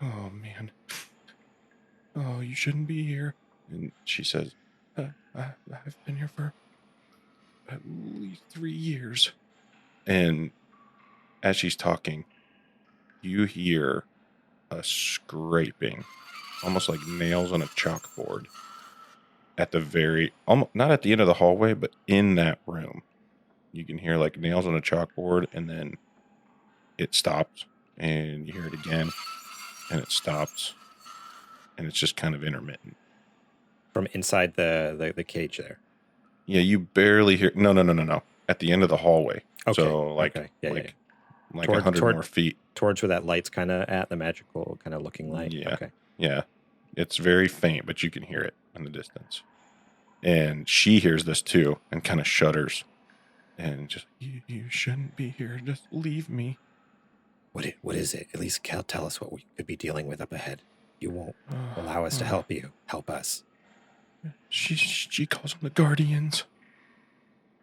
Oh, man. Oh, you shouldn't be here. And she says, I've been here for at least 3 years. And as she's talking, you hear a scraping, almost like nails on a chalkboard, at the very, almost, not at the end of the hallway, but in that room. You can hear like nails on a chalkboard, and then it stops, and you hear it again, and it stops, and it's just kind of intermittent. From inside the cage there. Yeah, you barely hear. No. At the end of the hallway. Okay. So like, okay. Yeah, like, like Toward- 100 more feet. Towards where that light's kind of at, the magical kind of looking light. Yeah. Okay. Yeah, it's very faint, but you can hear it in the distance. And she hears this too, and kind of shudders, and just, you shouldn't be here. Just leave me. What is it? At least tell us what we could be dealing with up ahead. You won't allow us to help you. Help us. She calls them the Guardians.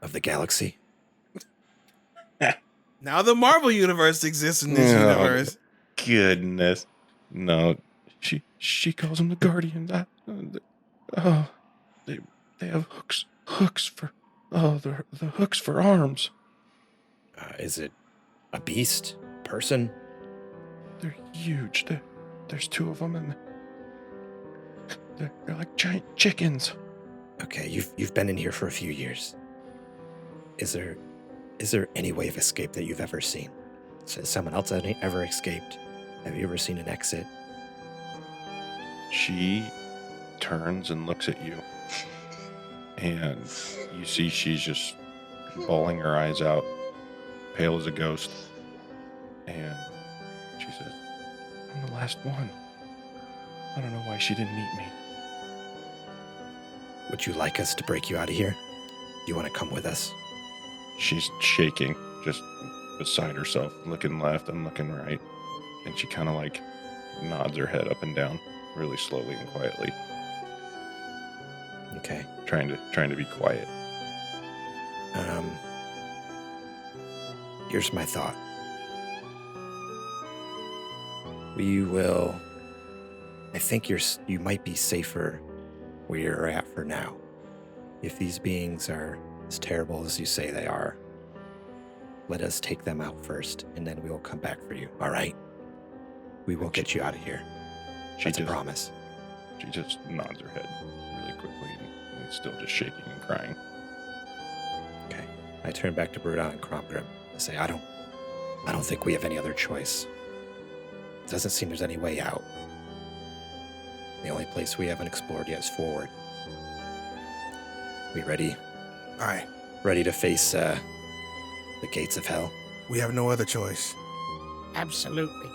Of the galaxy? Now the Marvel universe exists in this Oh, universe. Goodness, no. She calls them the Guardians. They have hooks for the hooks for arms. Is it a beast? Person? They're huge. There's 2 of them, and they're like giant chickens. Okay, you've been in here for a few years. Is there any way of escape that you've ever seen? Has someone else ever escaped? Have you ever seen an exit? She turns and looks at you, and you see she's just bawling her eyes out, pale as a ghost. And she says, I'm the last one. I don't know why she didn't eat me. Would you like us to break you out of here? You want to come with us? She's shaking, just beside herself, looking left and looking right. And she kind of like nods her head up and down really slowly and quietly, Okay. trying to be quiet. Here's my thought. I think you might be safer where you're at for now. If these beings are as terrible as you say they are, let us take them out first, and then we will come back for you, all right? We will get you out of here. That's a promise. She just nods her head really quickly and still just shaking and crying. Okay. I turn back to Brudan and Cromgrim. I say, I don't think we have any other choice. It doesn't seem there's any way out. The only place we haven't explored yet is forward. We ready? Aye. Ready to face the gates of hell? We have no other choice. Absolutely.